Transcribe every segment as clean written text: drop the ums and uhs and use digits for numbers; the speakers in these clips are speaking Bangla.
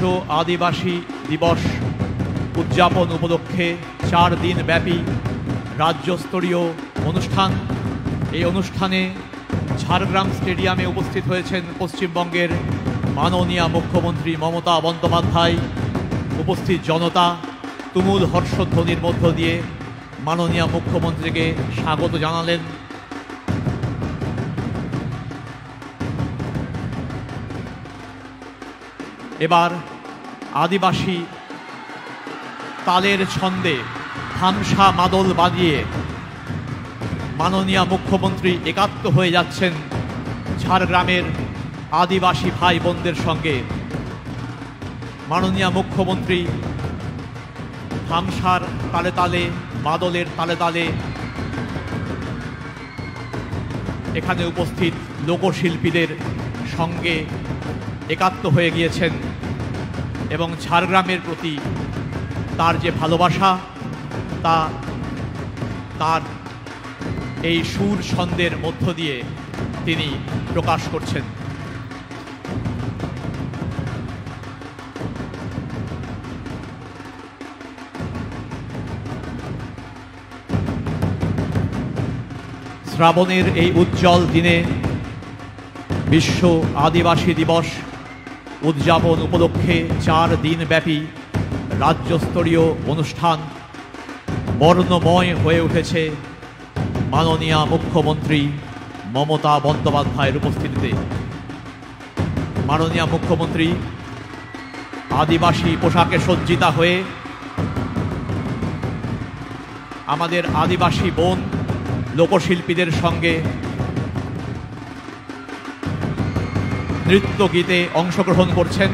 বিশ্ব আদিবাসী দিবস উদযাপন উপলক্ষে 4 দিন ব্যাপী রাজ্যস্তরীয় অনুষ্ঠান। এই অনুষ্ঠানে ঝাড়গ্রাম স্টেডিয়ামে উপস্থিত হয়েছেন পশ্চিমবঙ্গের মাননীয় মুখ্যমন্ত্রী মমতা বন্দ্যোপাধ্যায়। উপস্থিত জনতা তুমুল হর্ষধ্বনির মধ্য দিয়ে মাননীয় মুখ্যমন্ত্রীকে স্বাগত জানালেন। এবার আদিবাসী তালের ছন্দে ধামসা মাদল বাজিয়ে মাননীয় মুখ্যমন্ত্রী একাত্ম হয়ে যাচ্ছেন ঝাড়গ্রামের আদিবাসী ভাই বোনদের সঙ্গে। মাননীয় মুখ্যমন্ত্রী ধামসার তালে তালে, মাদলের তালে তালে এখানে উপস্থিত লোকশিল্পীদের সঙ্গে একাত্ম হয়ে গিয়েছেন এবং ঝাড়গ্রামের প্রতি তার যে ভালোবাসা তার এই সুর ছন্দের মধ্য দিয়ে তিনি প্রকাশ করছেন। শ্রাবণের এই উজ্জ্বল দিনে বিশ্ব আদিবাসী দিবস উদযাপন উপলক্ষে 4 দিন ব্যাপী রাজ্যস্তরীয় অনুষ্ঠান বর্ণময় হয়ে উঠেছে মাননীয় মুখ্যমন্ত্রী মমতা বন্দ্যোপাধ্যায়ের উপস্থিতিতে। মাননীয় মুখ্যমন্ত্রী আদিবাসী পোশাকে সজ্জিতা হয়ে আমাদের আদিবাসী বোন লোকশিল্পীদের সঙ্গে নৃত্য গীতে অংশগ্রহণ করছেন।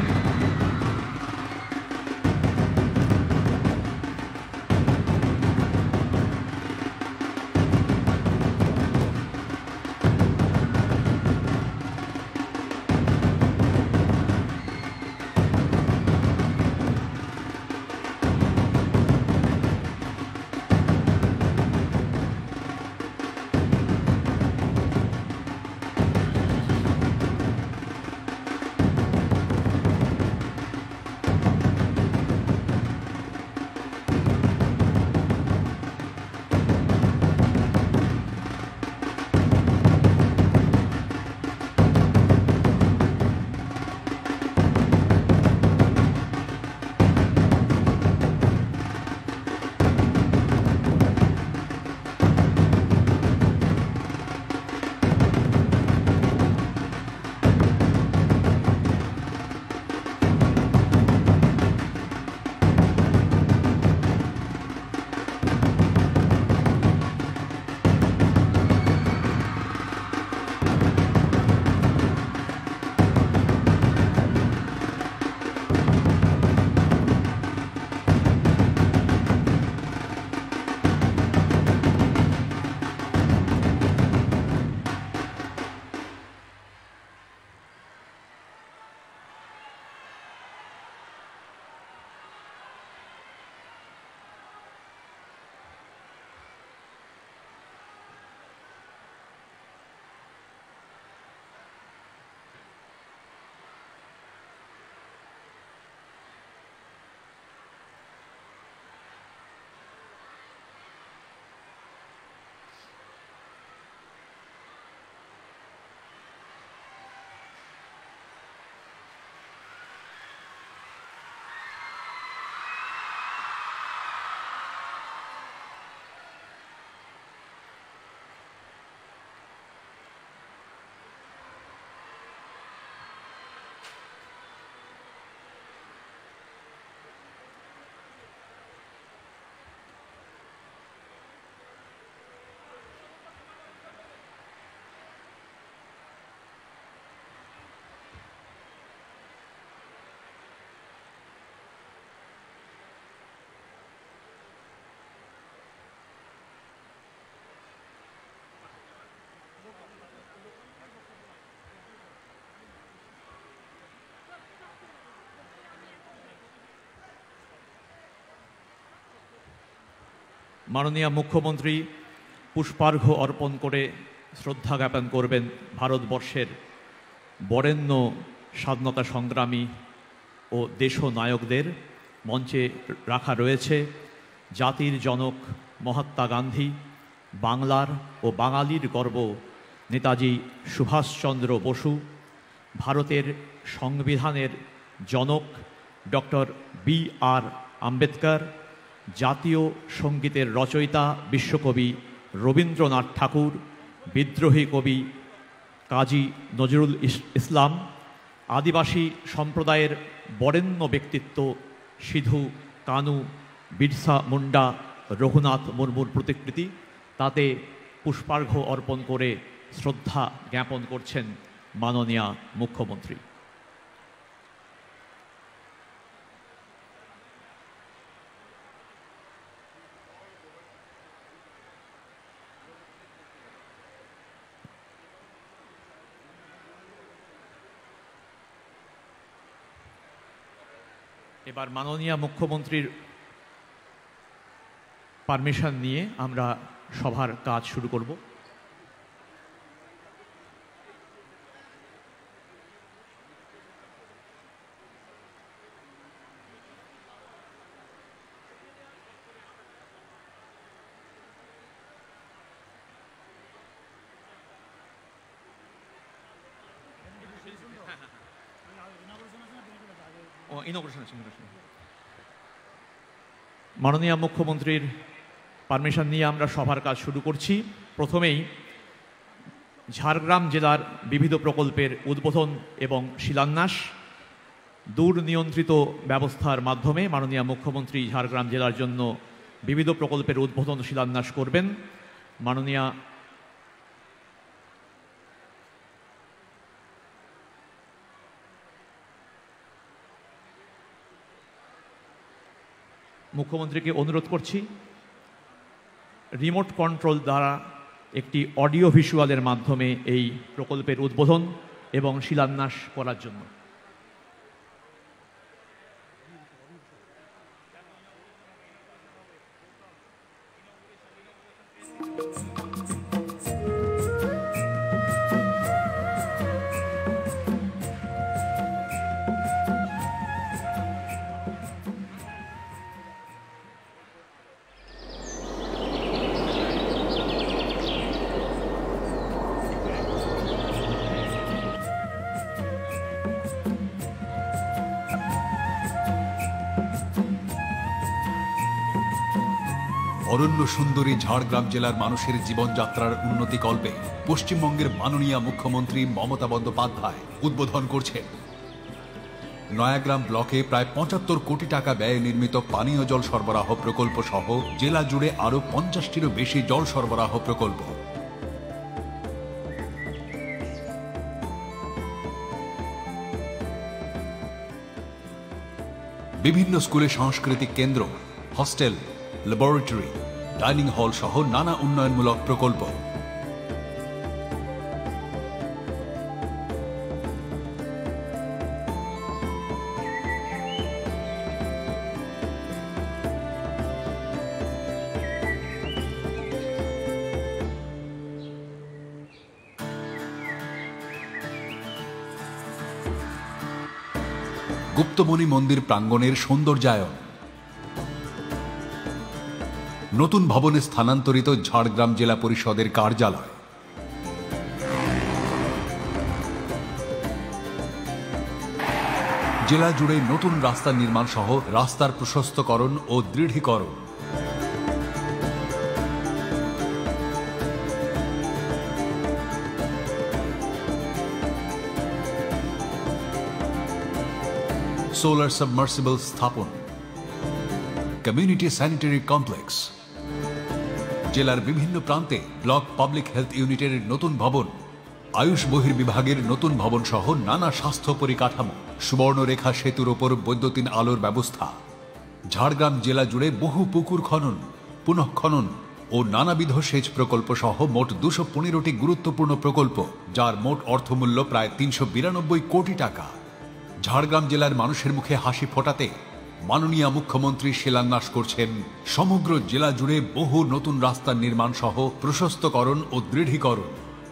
মাননীয় মুখ্যমন্ত্রী পুষ্পার্ঘ্য অর্পণ করে শ্রদ্ধা জ্ঞাপন করবেন ভারতবর্ষের বরেণ্য স্বাধীনতা সংগ্রামী ও দেশনায়কদের মঞ্চে রাখা রয়েছে জাতির জনক মহাত্মা গান্ধী, বাংলার ও বাঙালির গর্ব নেতাজি সুভাষচন্দ্র বসু, ভারতের সংবিধানের জনক ডক্টর বি.আর. আম্বেদকর, জাতীয় সঙ্গীতের রচয়িতা বিশ্বকবি রবীন্দ্রনাথ ঠাকুর, বিদ্রোহী কবি কাজী নজরুল ইসলাম, আদিবাসী সম্প্রদায়ের বরেণ্য ব্যক্তিত্ব সিধু কানু, বিরসা মুন্ডা, রঘুনাথ মুর্মুর প্রতিকৃতি, তাতে পুষ্পার্ঘ্য অর্পণ করে শ্রদ্ধা জ্ঞাপন করছেন মাননীয় মুখ্যমন্ত্রী। এবার মাননীয় মুখ্যমন্ত্রীর পারমিশন নিয়ে আমরা সভার কাজ শুরু করব। মাননীয় মুখ্যমন্ত্রীর পারমিশন নিয়ে আমরা সভার কাজ শুরু করছি। প্রথমেই ঝাড়গ্রাম জেলার বিবিধ প্রকল্পের উদ্বোধন এবং শিলান্যাস। দুর্নিয়ন্ত্রিত ব্যবস্থার মাধ্যমে মাননীয় মুখ্যমন্ত্রী ঝাড়গ্রাম জেলার জন্য বিবিধ প্রকল্পের উদ্বোধন শিলান্যাস করবেন। মাননীয় মুখ্যমন্ত্রীকে অনুরোধ করছি রিমোট কন্ট্রোল দ্বারা একটি অডিও ভিজুয়ালের মাধ্যমে এই প্রকল্পের উদ্বোধন এবং শিলান্যাস করার জন্য। অরণ্য সুন্দরী ঝাড়গ্রাম জেলার মানুষের জীবনযাত্রার উন্নতিকল্পে পশ্চিমবঙ্গের মাননীয় মুখ্যমন্ত্রী মমতা বন্দ্যোপাধ্যায় উদ্বোধন করছেন নয়াগ্রাম ব্লকে প্রায় ৭৫ কোটি টাকা ব্যয়ে নির্মিত পানীয় জল সরবরাহ প্রকল্প সহ জেলা জুড়ে আরও ৫০টিরও বেশি জল সরবরাহ প্রকল্প। বিভিন্ন স্কুলে সাংস্কৃতিক কেন্দ্র, হস্টেল, ল্যাবরেটরি, ডাইনিং হল সহ নানা উন্নয়নমূলক প্রকল্প। গুপ্তমণি মন্দির প্রাঙ্গণের সৌন্দর্যায়ন, নতুন ভবনে স্থানান্তরিত ঝাড়গ্রাম জেলা পরিষদের কার্যালয়, জেলা জুড়ে নতুন রাস্তা নির্মাণ সহ রাস্তার প্রশস্তকরণ ও দৃঢ়ীকরণ। সোলার সাবমার্সিবল স্থাপন, কমিউনিটি স্যানিটারি কমপ্লেক্স, জেলার বিভিন্ন প্রান্তে ব্লক পাবলিক হেলথ ইউনিটের নতুন ভবন, আয়ুষ বহির্বিভাগের নতুন ভবন সহ নানা স্বাস্থ্য পরিকাঠামো, সুবর্ণরেখা সেতুর ওপর বৈদ্যুতিন আলোর ব্যবস্থা। ঝাড়গ্রাম জেলা জুড়ে বহু পুকুর খনন, পুনঃখনন ও নানাবিধ সেচ প্রকল্প সহ মোট ২১৫টি গুরুত্বপূর্ণ প্রকল্প, যার মোট অর্থমূল্য প্রায় ৩৯২ কোটি টাকা। ঝাড়গ্রাম জেলার মানুষের মুখে হাসি ফোটাতে মাননীয় মুখ্যমন্ত্রী শিলান্যাস করছেন সমগ্র জেলা জুড়ে বহু নতুন রাস্তার নির্মাণ সহ প্রশস্তকরণ ও দৃঢ়ীকরণ,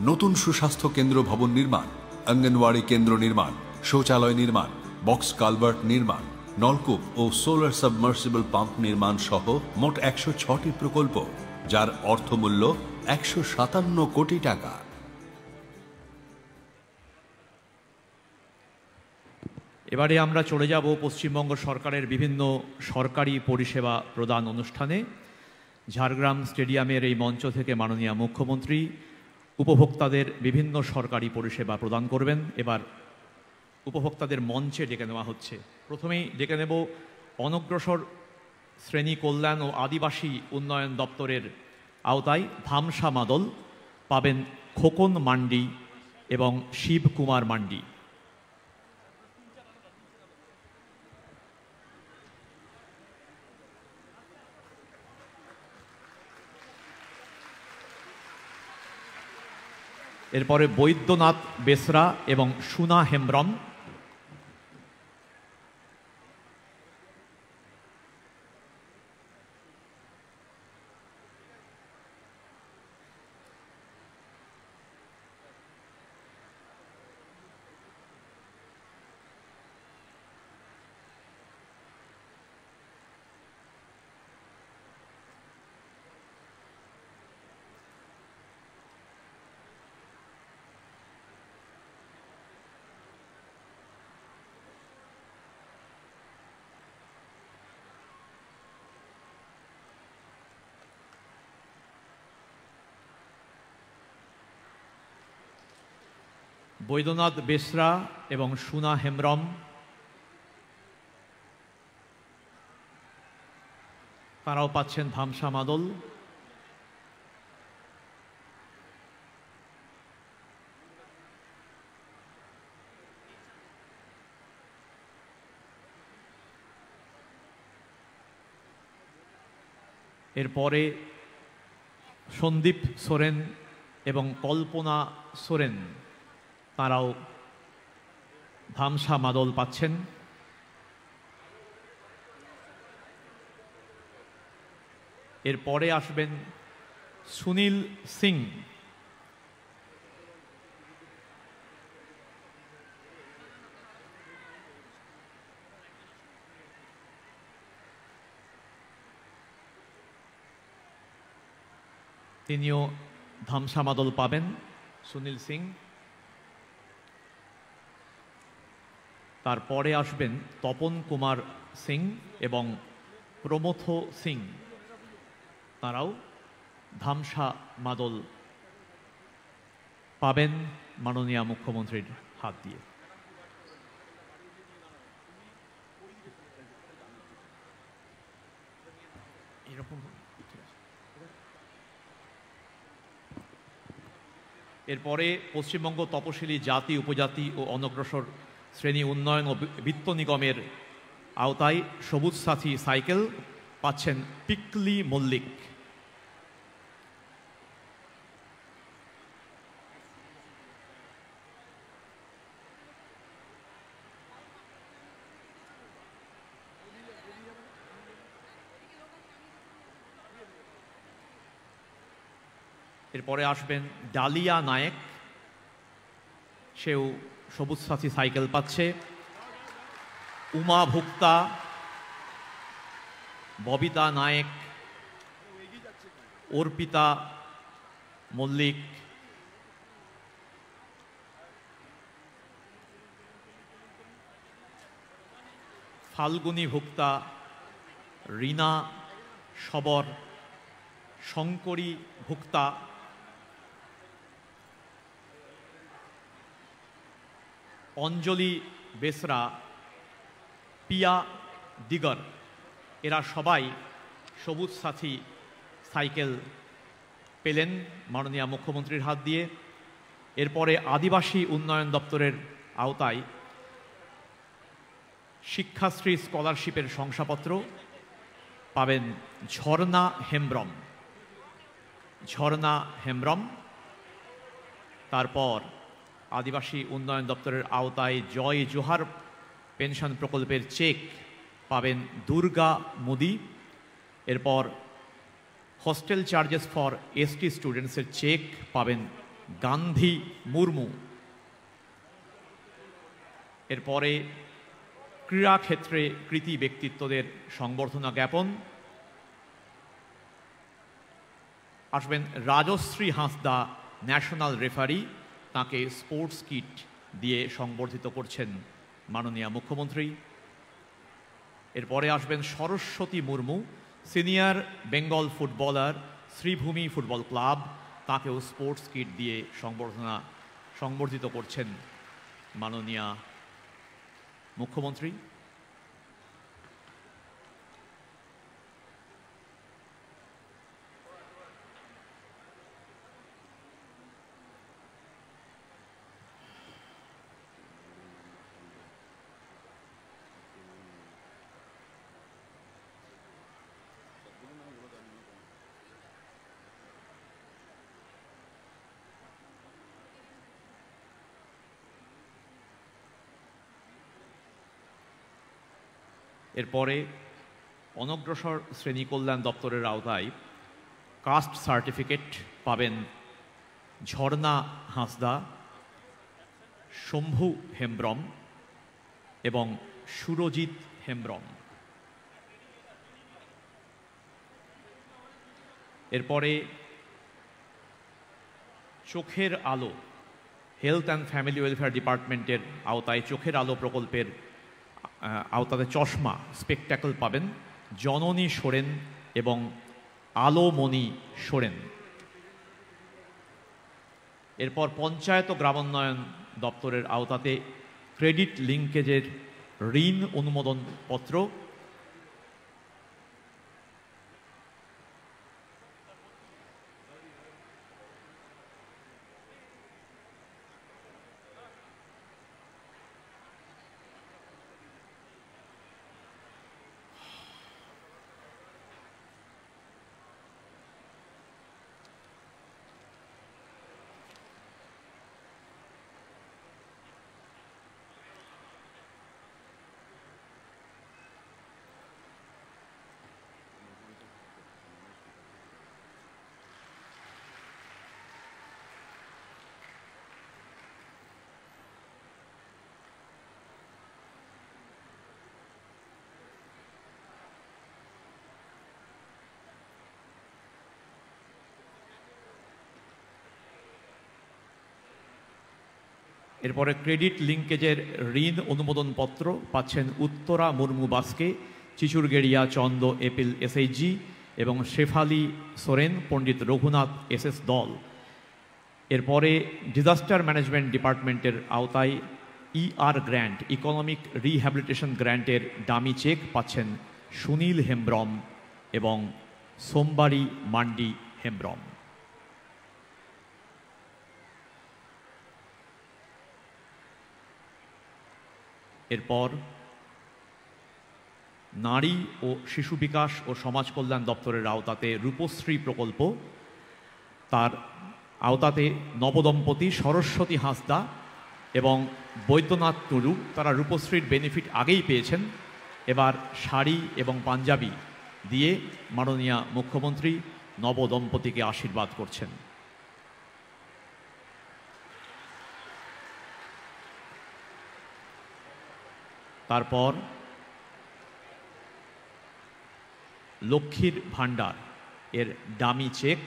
নতুন সুস্বাস্থ্য কেন্দ্র ভবন নির্মাণ, অঙ্গনওয়াড়ি কেন্দ্র নির্মাণ, শৌচালয় নির্মাণ, বক্স কালভার্ট নির্মাণ, নলকূপ ও সোলার সাবমার্সিবল পাম্প নির্মাণ সহ মোট 106টি প্রকল্প, যার অর্থমূল্য 157 কোটি টাকা। এবারে আমরা চলে যাব পশ্চিমবঙ্গ সরকারের বিভিন্ন সরকারি পরিষেবা প্রদান অনুষ্ঠানে। ঝাড়গ্রাম স্টেডিয়ামের এই মঞ্চ থেকে মাননীয় মুখ্যমন্ত্রী উপভোক্তাদের বিভিন্ন সরকারি পরিষেবা প্রদান করবেন। এবার উপভোক্তাদের মঞ্চে ডেকে নেওয়া হচ্ছে। প্রথমেই ডেকে নেব অনগ্রসর শ্রেণী কল্যাণ ও আদিবাসী উন্নয়ন দপ্তরের আওতায় ধামসা মাদল পাবেন খোকন মান্ডি এবং শিবকুমার মান্ডি। এরপরে বৈদ্যনাথ বেসরা এবং সুনা হেমব্রম। বৈদ্যনাথ বেসরা এবং সুনা হেমব্রম তারাও পাচ্ছেন ধামসা মাদল। এরপরে সন্দীপ সোরেন এবং কল্পনা সোরেন তারাও ধামসা মাদল পাচ্ছেন। এরপরে আসবেন সুনীল সিং। তিনিও ধামসা মাদল পাবেন, সুনীল সিং। তারপরে আসবেন তপন কুমার সিং এবং প্রমথ সিং, তারাও ধামসা মাদল পাবেন মাননীয় মুখ্যমন্ত্রীর হাত দিয়ে। এরপরে পশ্চিমবঙ্গ তপশিলি জাতি, উপজাতি ও অনগ্রসর শ্রেণী উন্নয়ন ও বিত্ত নিগমের আওতায় সবুজ সাথী সাইকেল পাচ্ছেন পিকলি মল্লিক। এরপরে আসবেন ডালিয়া নায়েক, সেও সবুজ সাথী সাইকেল পাচ্ছে। উমা ভুক্তা, ববিতা নায়েক, অর্পিতা মল্লিক, ফাল্গুনী ভুক্তা, রীনা সবর, শঙ্করী ভুক্তা, অঞ্জলি বেসরা, পিয়া দিগর, এরা সবাই সবুজ সাথী সাইকেল পেলেন মাননীয় মুখ্যমন্ত্রীর হাত দিয়ে। এরপরে আদিবাসী উন্নয়ন দপ্তরের আওতায় শিক্ষাশ্রী স্কলারশিপের শংসাপত্র পাবেন ঝর্ণা হেমব্রম। ঝর্ণা হেমব্রম। তারপর আদিবাসী উন্নয়ন দপ্তরের আওতায় জয় জোহার পেনশন প্রকল্পের চেক পাবেন দুর্গা মোদি। এরপর হস্টেল চার্জেস ফর এসটি স্টুডেন্টসের চেক পাবেন গান্ধী মুর্মু। এরপরে ক্রীড়াক্ষেত্রে কৃতি ব্যক্তিত্বদের সংবর্ধনা জ্ঞাপন। আসবেন রাজশ্রী হাঁসদা, ন্যাশনাল রেফারি, তাকে স্পোর্টস কিট দিয়ে সংবর্ধিত করছেন মাননীয় মুখ্যমন্ত্রী। এরপরে আসবেন Saraswati Murmu, senior Bengal footballer, Sreebhumi football club, তাকেও স্পোর্টস কিট দিয়ে সংবর্ধিত করছেন মাননীয় মুখ্যমন্ত্রী। এরপরে অনগ্রসর শ্রেণী কল্যাণ দপ্তরের আওতায় কাস্ট সার্টিফিকেট পাবেন ঝর্ণা হাঁসদা, শম্ভু হেমব্রম এবং সুরজিৎ হেমব্রম। এরপরে চোখের আলো, হেলথ অ্যান্ড ফ্যামিলি ওয়েলফেয়ার ডিপার্টমেন্টের আওতায় চোখের আলো প্রকল্পের আওতাতে চশমা, স্পেকট্যাকল পাবেন জননী সোরেন এবং আলোমণি সোরেন। এরপর পঞ্চায়েত ও গ্রামোন্নয়ন দপ্তরের আওতাতে ক্রেডিট লিঙ্কেজের ঋণ অনুমোদন পত্র, এরপরে ক্রেডিট লিঙ্কেজের ঋণ অনুমোদন পত্র পাচ্ছেন উত্তরা মুর্মু বাস্কে, চিচুরগেড়িয়া চন্দ এপিল এসএইচজি এবং শেফালি সোরেন, পণ্ডিত রঘুনাথ এসএস দল। এরপরে ডিজাস্টার ম্যানেজমেন্ট ডিপার্টমেন্টের আওতায় ইআর গ্র্যান্ট, ইকোনমিক রিহ্যাবিলিটেশন গ্র্যান্টের ডামি চেক পাচ্ছেন সুনীল হেমব্রম এবং সোমবারি মান্ডি হেমব্রম। এরপর নারী ও শিশু বিকাশ ও সমাজ কল্যাণ দপ্তরের আওতাতে রূপশ্রী প্রকল্প, তার আওতাতে নবদম্পতি সরস্বতী হাঁসদা এবং বৈদ্যনাথ টুডু, তারা রূপশ্রীর বেনিফিট আগেই পেয়েছেন। এবার শাড়ি এবং পাঞ্জাবি দিয়ে মাননীয় মুখ্যমন্ত্রী নবদম্পতিকে আশীর্বাদ করছেন। তারপর লক্ষ্মীর ভাণ্ডার এর ডামি চেক,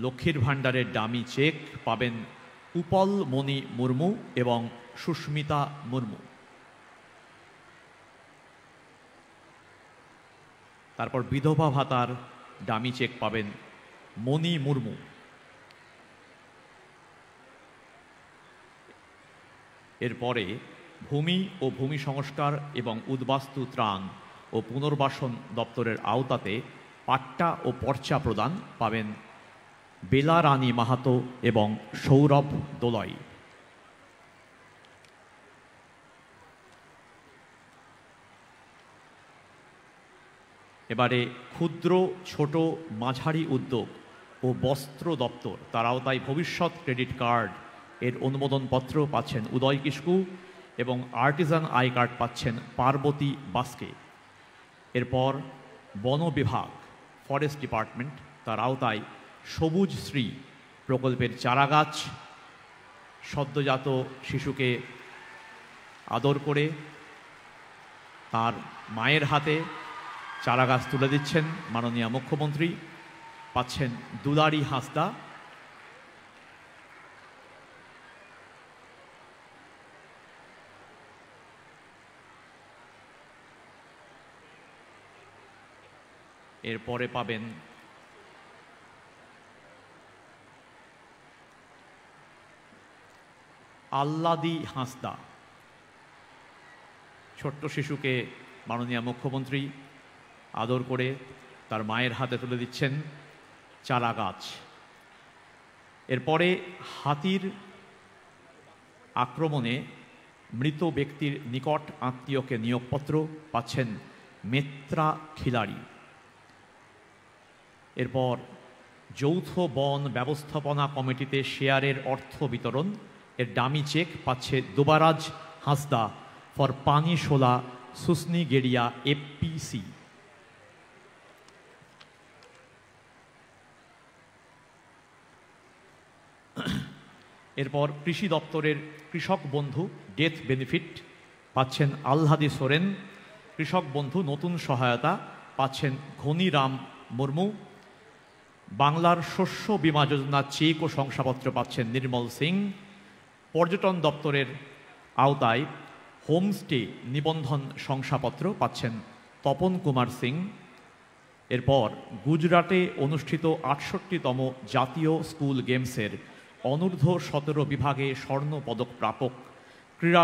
লক্ষ্মীর ভাণ্ডারের ডামি চেক পাবেন উপল মণি মুর্মু এবং সুস্মিতা মুর্মু। তারপর বিধবা ভাতার ডামি চেক পাবেন মণি মুর্মু। এরপরে ভূমি ও ভূমি সংস্কার এবং উদ্বাস্তু ত্রাণ ও পুনর্বাসন দপ্তরের আওতাতে পাট্টা ও পর্চা প্রদান পাবেন বেলা রানী মাহাতো এবং সৌরভ দোলয়। এবারে ক্ষুদ্র, ছোট, মাঝারি উদ্যোগ ও বস্ত্র দপ্তর, তার আওতায় ভবিষ্যৎ ক্রেডিট কার্ড এর অনুমোদনপত্র পাচ্ছেন উদয় কিস্কু এবং আর্টিজান আই কার্ড পাচ্ছেন পার্বতী বাস্কে। এরপর বন বিভাগ, ফরেস্ট ডিপার্টমেন্ট, তার আওতায় সবুজ শ্রী প্রকল্পের চারাগাছ সদ্যজাত শিশুকে আদর করে তার মায়ের হাতে চারাগাছ তুলে দিচ্ছেন মাননীয় মুখ্যমন্ত্রী। পাচ্ছেন দুলারি হাঁসদা। এরপরে পাবেন আল্লাদি হাঁসদা। ছোট্ট শিশুকে মাননীয় মুখ্যমন্ত্রী আদর করে তার মায়ের হাতে তুলে দিচ্ছেন চারা গাছ। এরপরে হাতির আক্রমণে মৃত ব্যক্তির নিকট আত্মীয়কে নিয়োগপত্র পাচ্ছেন মেত্রা খিলাড়ি। এরপর যৌথ বন ব্যবস্থাপনা কমিটিতে শেয়ারের অর্থ বিতরণ এর ডামি চেক পাচ্ছে দুবারাজ হাঁসদা ফর পানিশোলা সুসনি গেরিয়া এফপিসি। এরপর কৃষি দপ্তরের কৃষক বন্ধু ডেথ বেনিফিট পাচ্ছেন আল্লাদি সোরেন। কৃষক বন্ধু নতুন সহায়তা পাচ্ছেন ঘনিরাম মুর্মু। বাংলার শস্য বীমা যোজনা চেক ও শংসাপত্র পাচ্ছেন নির্মল সিং। পর্যটন দপ্তরের আওতায় হোমস্টে নিবন্ধন শংসাপত্র পাচ্ছেন তপন কুমার সিং। এরপর গুজরাটে অনুষ্ঠিত ৬৮তম জাতীয় স্কুল গেমসের অনূর্ধ্ব-১৭ বিভাগে স্বর্ণ পদক প্রাপক ক্রীড়া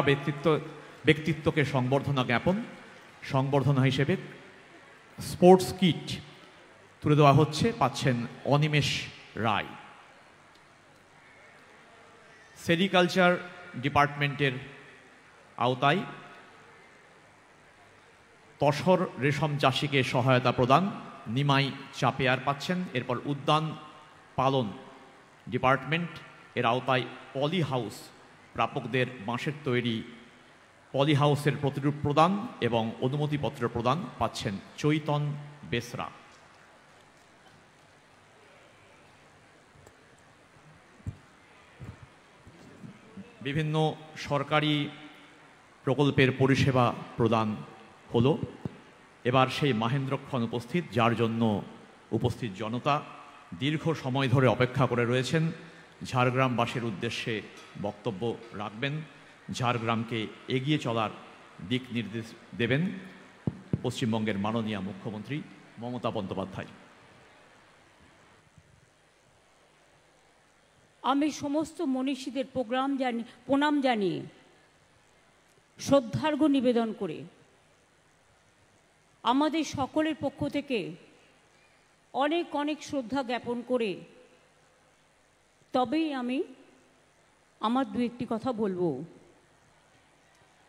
ব্যক্তিত্বকে সংবর্ধনা জ্ঞাপন। সংবর্ধনা হিসেবে স্পোর্টস কিট তুলে দেওয়া হচ্ছে, পাচ্ছেন অনিমেষ রায়। সেরিকালচার ডিপার্টমেন্টের আওতায় তসর রেশম চাষিকে সহায়তা প্রদান নিমাই চাপেয়ার পাচ্ছেন। এরপর উদ্যান পালন ডিপার্টমেন্ট এর আওতায় পলি হাউস প্রাপকদের বাঁশের তৈরি পলি হাউসের প্রতিরূপ প্রদান এবং অনুমতিপত্র প্রদান পাচ্ছেন চৈতন বেসরা। বিভিন্ন সরকারি প্রকল্পের পরিষেবা প্রদান হলো। এবার সেই মাহেন্দ্রক্ষণ উপস্থিত, যার জন্য উপস্থিত জনতা দীর্ঘ সময় ধরে অপেক্ষা করে রয়েছেন। ঝাড়গ্রামবাসীর উদ্দেশ্যে বক্তব্য রাখবেন, ঝাড়গ্রামকে এগিয়ে চলার দিক নির্দেশ দেবেন পশ্চিমবঙ্গের মাননীয় মুখ্যমন্ত্রী মমতা বন্দ্যোপাধ্যায়। আমি সমস্ত মনীষীদের প্রণাম জানিয়ে শ্রদ্ধার্ঘ্য নিবেদন করে আমাদের সকলের পক্ষ থেকে অনেক অনেক শ্রদ্ধা জ্ঞাপন করে তবেই আমি আমার দু একটি কথা বলবো।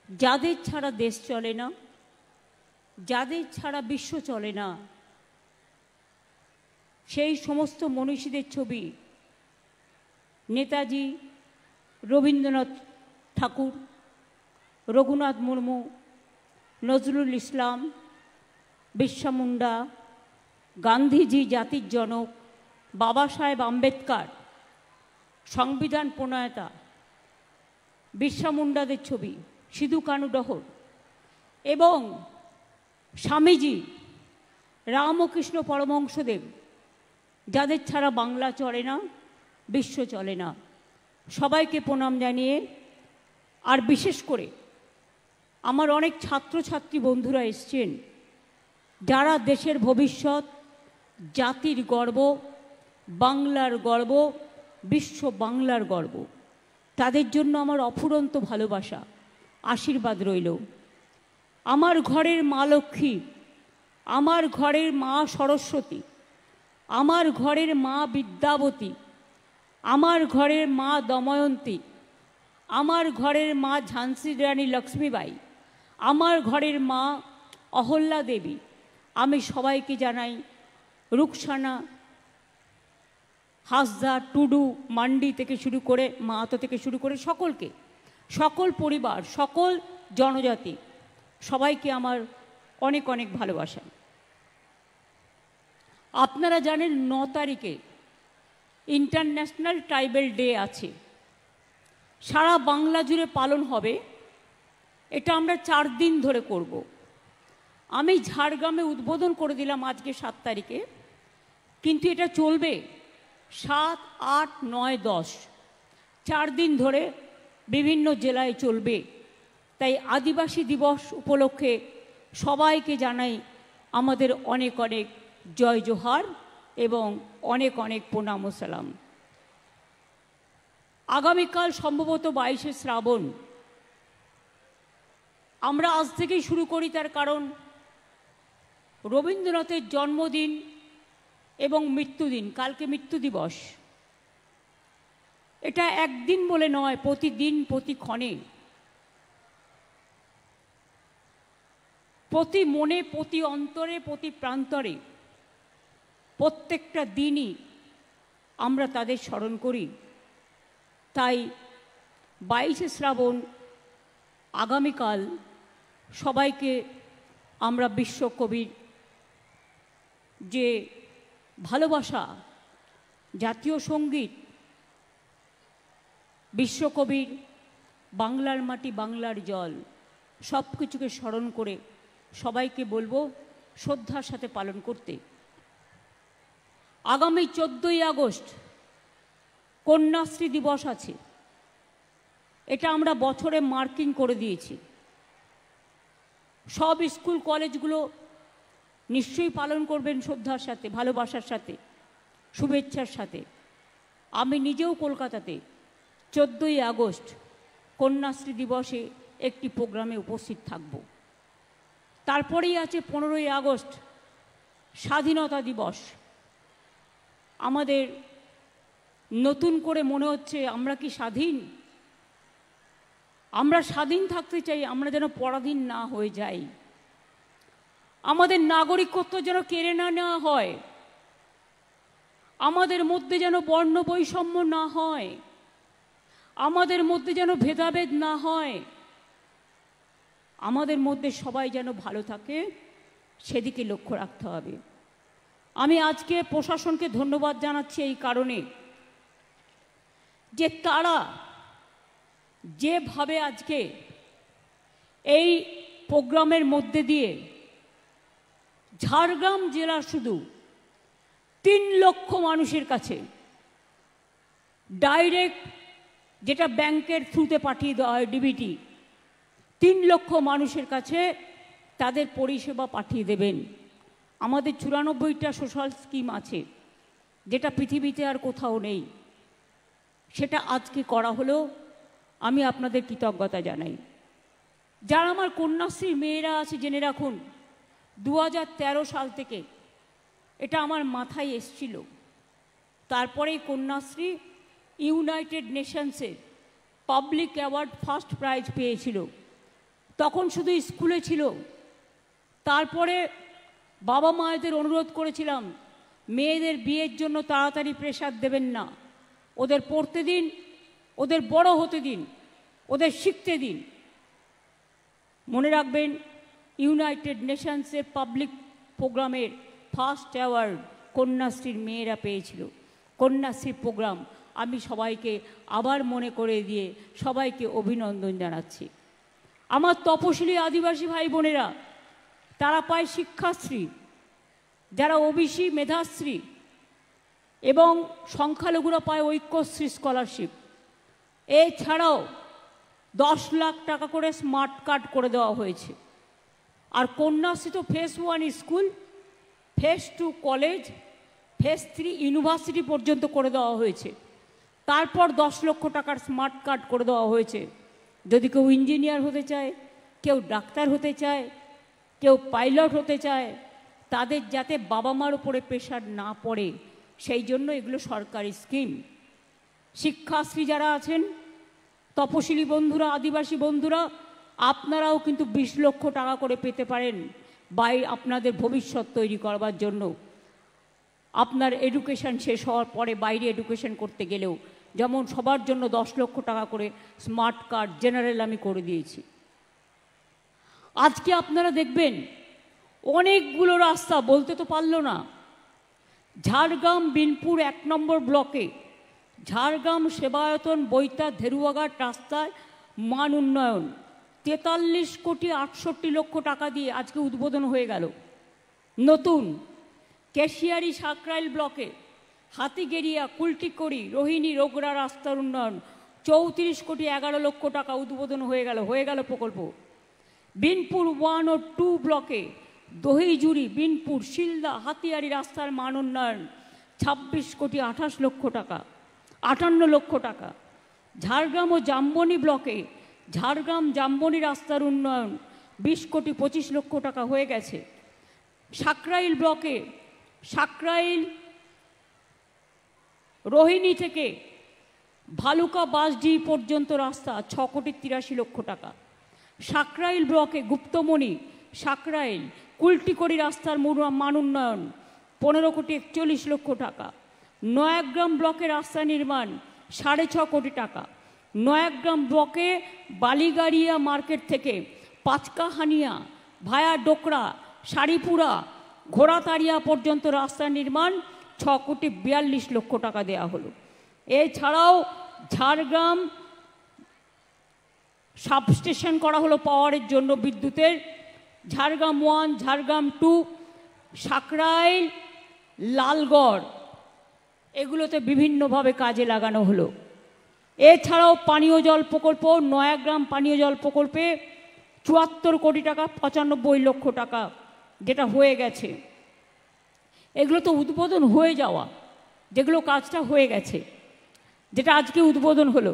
যাদের ছাড়া দেশ চলে না, যাদের ছাড়া বিশ্ব চলে না, সেই সমস্ত মনীষীদের ছবি নেতাজি, রবীন্দ্রনাথ ঠাকুর, রঘুনাথ মুর্মু, নজরুল ইসলাম, বিরসা মুন্ডা, গান্ধীজি জাতির জনক, বাবা সাহেব আম্বেদকর, সংবিধান প্রণয়তা, বিরসা মুন্ডাদের ছবি, সিধু কানু ডহর এবং স্বামীজি, রামকৃষ্ণ পরমহংসদেব, যাদের ছাড়া বাংলা চলে না, বিশ্ব চলে না, সবাইকে প্রণাম জানিয়ে, আর বিশেষ করে আমার অনেক ছাত্রছাত্রী বন্ধুরা এসছেন যারা দেশের ভবিষ্যৎ, জাতির গর্ব, বাংলার গর্ব, বিশ্ব বাংলার গর্ব, তাদের জন্য আমার অফুরন্ত ভালোবাসা, আশীর্বাদ রইল। আমার ঘরের মা লক্ষ্মী, আমার ঘরের মা সরস্বতী, আমার ঘরের মা বিদ্যাবতী, আমার ঘরের মা দময়ন্তী, আমার ঘরের মা ঝান্সি রানী লক্ষ্মীবাই, আমার ঘরের মা অহল্যা দেবী। আমি সবাইকে জানাই, রুকসানা হাঁসদা, টুডু, মান্ডি থেকে শুরু করে, মাহাতো থেকে শুরু করে সকলকে, সকল পরিবার, সকল জনজাতি, সবাইকে আমার অনেক অনেক ভালোবাসা। আপনারা জানেন 9 তারিখে ইন্টারন্যাশনাল ট্রাইবাল ডে আছে, সারা বাংলা জুড়ে পালন হবে। এটা আমরা 4 দিন ধরে করব। আমি ঝাড়গ্রামে উদ্বোধন করে দিলাম আজকে 7 তারিখে, কিন্তু এটা চলবে 7, 8, 9, 10 4 দিন ধরে বিভিন্ন জেলায় চলবে। তাই আদিবাসী দিবস উপলক্ষে সবাইকে জানাই আমাদের অনেক অনেক জয় জোহার এবং অনেক অনেক প্রণাম ও সালাম। আগামীকাল সম্ভবত 22শে শ্রাবণ। আমরা আজ থেকেই শুরু করি, তার কারণ রবীন্দ্রনাথের জন্মদিন এবং মৃত্যুদিন, কালকে মৃত্যু দিবস। এটা একদিন বলে নয়, প্রতিদিন, প্রতিক্ষণে, প্রতি মনে, প্রতি অন্তরে, প্রতি প্রান্তরে, প্রত্যেকটা দিনই আমরা তাদের স্মরণ করি। তাই 22শে শ্রাবণ আগামীকাল সবাইকে আমরা বিশ্বকবির যে ভালোবাসা, জাতীয় সঙ্গীত, বিশ্বকবির বাংলার মাটি বাংলার জল, সব কিছুকে স্মরণ করে সবাইকে বলবো শ্রদ্ধার সাথে পালন করতে। আগামী 14ই আগস্ট কন্যাশ্রী দিবস আছে। এটা আমরা বছরে মার্কিং করে দিয়েছি। সব স্কুল কলেজগুলো নিশ্চয়ই পালন করবেন শ্রদ্ধার সাথে, ভালোবাসার সাথে, শুভেচ্ছার সাথে। আমি নিজেও কলকাতাতে 14ই আগস্ট কন্যাশ্রী দিবসে একটি প্রোগ্রামে উপস্থিত থাকব। তারপরেই আছে 15ই আগস্ট স্বাধীনতা দিবস। আমাদের নতুন করে মনে হচ্ছে আমরা কি স্বাধীন? আমরা স্বাধীন থাকতে চাই, আমরা যেন পরাধীন না হয়ে যাই। আমাদের নাগরিকত্ব যেন কেড়ে না নেওয়া হয়, আমাদের মধ্যে যেন বর্ণ বৈষম্য না হয়, আমাদের মধ্যে যেন ভেদাভেদ না হয়, আমাদের মধ্যে সবাই যেন ভালো থাকে, সেদিকে লক্ষ্য রাখতে হবে। আমি আজকে প্রশাসনকে ধন্যবাদ জানাচ্ছি এই কারণে যে তারা যেভাবে আজকে এই প্রোগ্রামের মধ্যে দিয়ে ঝাড়গ্রাম জেলার শুধু 3 লক্ষ মানুষের কাছে ডাইরেক্ট, যেটা ব্যাংকের থ্রুতে পাঠিয়ে দেওয়া হয় ডিবিটি, 3 লক্ষ মানুষের কাছে তাদের পরিষেবা পাঠিয়ে দেবেন। আমাদের 94টা সোশ্যাল স্কিম আছে, যেটা পৃথিবীতে আর কোথাও নেই। সেটা আজকে করা হলো, আমি আপনাদের কৃতজ্ঞতা জানাই। যারা আমার কন্যাশ্রীর মেয়েরা আছে, জেনে রাখুন 2013 সাল থেকে এটা আমার মাথায় এসছিল। তারপরেই কন্যাশ্রী ইউনাইটেড নেশনসের পাবলিক অ্যাওয়ার্ড ফার্স্ট প্রাইজ পেয়েছিল। তখন শুধু স্কুলে ছিল। তারপরে বাবা মায়েদের অনুরোধ করেছিলাম, মেয়েদের বিয়ের জন্য তাড়াতাড়ি প্রেশার দেবেন না, ওদের পড়তে দিন, ওদের বড় হতে দিন, ওদের শিখতে দিন। মনে রাখবেন, ইউনাইটেড নেশনসের পাবলিক প্রোগ্রামের ফার্স্ট অ্যাওয়ার্ড কন্যাশ্রীর মেয়েরা পেয়েছিল। কন্যাশ্রী প্রোগ্রাম আমি সবাইকে আবার মনে করে দিয়ে সবাইকে অভিনন্দন জানাচ্ছি। আমার তপশিলি আদিবাসী ভাই বোনেরা, তারা পায় শিক্ষাশ্রী, যারা ওবিসি মেধাশ্রী, এবং সংখ্যালঘুরা পায় ঐক্যশ্রী স্কলারশিপ। এছাড়াও 10 লাখ টাকা করে স্মার্ট কার্ড করে দেওয়া হয়েছে। আর কন্যাশ্রী তো phase 1 school, phase 2 college, phase 3 university পর্যন্ত করে দেওয়া হয়েছে। তারপর 10 লক্ষ টাকার স্মার্ট কার্ড করে দেওয়া হয়েছে। যদি কেউ ইঞ্জিনিয়ার হতে চায়, কেউ ডাক্তার হতে চায়, কেউ পাইলট হতে চায়, তাদের যাতে বাবা মার উপরে প্রেশার না পড়ে, সেই জন্য এগুলো সরকারি স্কিম। শিক্ষাশ্রী যারা আছেন, তপশিলি বন্ধুরা, আদিবাসী বন্ধুরা, আপনারাও কিন্তু 20 লক্ষ টাকা করে পেতে পারেন আপনাদের ভবিষ্যৎ তৈরি করবার জন্য। আপনার এডুকেশন শেষ হওয়ার পরে বাইরে এডুকেশন করতে গেলেও যেমন সবার জন্য 10 লক্ষ টাকা করে স্মার্ট কার্ড জেনারেল আমি করে দিয়েছি। আজকে আপনারা দেখবেন অনেকগুলো রাস্তা, বলতে তো পারলো না, ঝাড়গ্রাম বিনপুর 1 নম্বর ব্লকে ঝাড়গ্রাম সেবায়তন বৈতা ধেরুয়াঘাট রাস্তায় মান উন্নয়ন 43,68,00,000 টাকা দিয়ে আজকে উদ্বোধন হয়ে গেল। নতুন কেশিয়ারি সাকরাইল ব্লকে হাতিগেরিয়া কুলটিকড়ি রোহিণী রোগড়া রাস্তার উন্নয়ন 34,11,00,000 টাকা উদ্বোধন হয়ে গেল প্রকল্প। বিনপুর 1 ও 2 ব্লকে দহিজুড়ি বিনপুর শিলদা হাতিয়ারি রাস্তার মান উন্নয়ন 26,28,00,000 টাকা 58,00,000 টাকা। ঝাড়গ্রাম ও জামবনি ব্লকে ঝাড়গ্রাম জামবনি রাস্তার উন্নয়ন 20,25,00,000 টাকা হয়ে গেছে। সাকরাইল ব্লকে সাকরাইল রোহিণী থেকে ভালুকা বাসডি পর্যন্ত রাস্তা 6,83,00,000 টাকা। সাকরাইল ব্লকে গুপ্তমণি সাকরাইল কুলটিকড়ি রাস্তার মান উন্নয়ন 15,41,00,000 টাকা। নয়াগ্রাম ব্লকে রাস্তা নির্মাণ 6.5 কোটি টাকা। নয়াগ্রাম ব্লকে বালিগাড়িয়া মার্কেট থেকে পাঁচকাহানিয়া ভায়া ডোকরা সারিপুরা ঘোড়াতাড়িয়া পর্যন্ত রাস্তা নির্মাণ 6,42,00,000 টাকা দেওয়া হলো। এছাড়াও ঝাড়গ্রাম সাবস্টেশন করা হলো পাওয়ারের জন্য বিদ্যুতের। ঝাড়গ্রাম 1 ঝাড়গ্রাম 2 সাকরাইল লালগড় এগুলোতে বিভিন্নভাবে কাজে লাগানো হলো। এছাড়াও পানীয় জল প্রকল্প নয়াগ্রাম পানীয় জল প্রকল্পে 74 কোটি টাকা 95,00,000 টাকা যেটা হয়ে গেছে। এগুলো তো উদ্বোধন হয়ে যাওয়া, যেগুলো কাজটা হয়ে গেছে, যেটা আজকে উদ্বোধন হলো।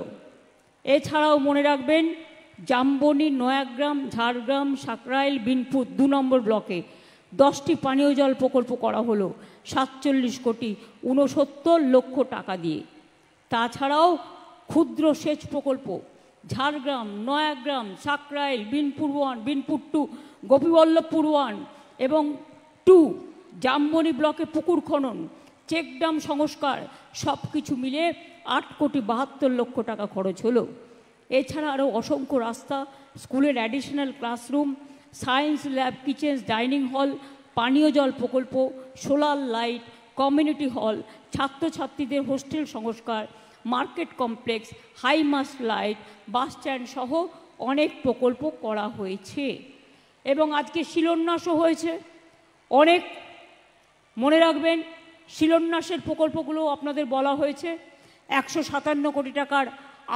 এছাড়াও মনে রাখবেন জামবনি নয়াগ্রাম ঝাড়গ্রাম সাকরাইল বিনপুর 2 নম্বর ব্লকে 10টি পানীয় জল প্রকল্প করা হলো 47,69,00,000 টাকা দিয়ে। তাছাড়াও ক্ষুদ্র সেচ প্রকল্প ঝাড়গ্রাম নয়াগ্রাম সাকরাইল বিনপুর 1 বিনপুর 2 গোপীবল্লভপুর 1 এবং 2 জামবনি ব্লকে পুকুর খনন চেকডাম সংস্কার সব কিছু মিলে 8,72,00,000 টাকা খরচ হলো। এছাড়া আরও অসংখ্য রাস্তা স্কুলের additional classroom science lab kitchens dining hall পানীয় জল প্রকল্প সোলার লাইট কমিউনিটি হল ছাত্রছাত্রীদের হোস্টেল সংস্কার market complex high mast light bus stand সহ অনেক প্রকল্প করা হয়েছে এবং আজকে শিলান্যাসও হয়েছে অনেক। মনে রাখবেন শিলান্যাসের প্রকল্পগুলো আপনাদের বলা হয়েছে 157 কোটি টাকার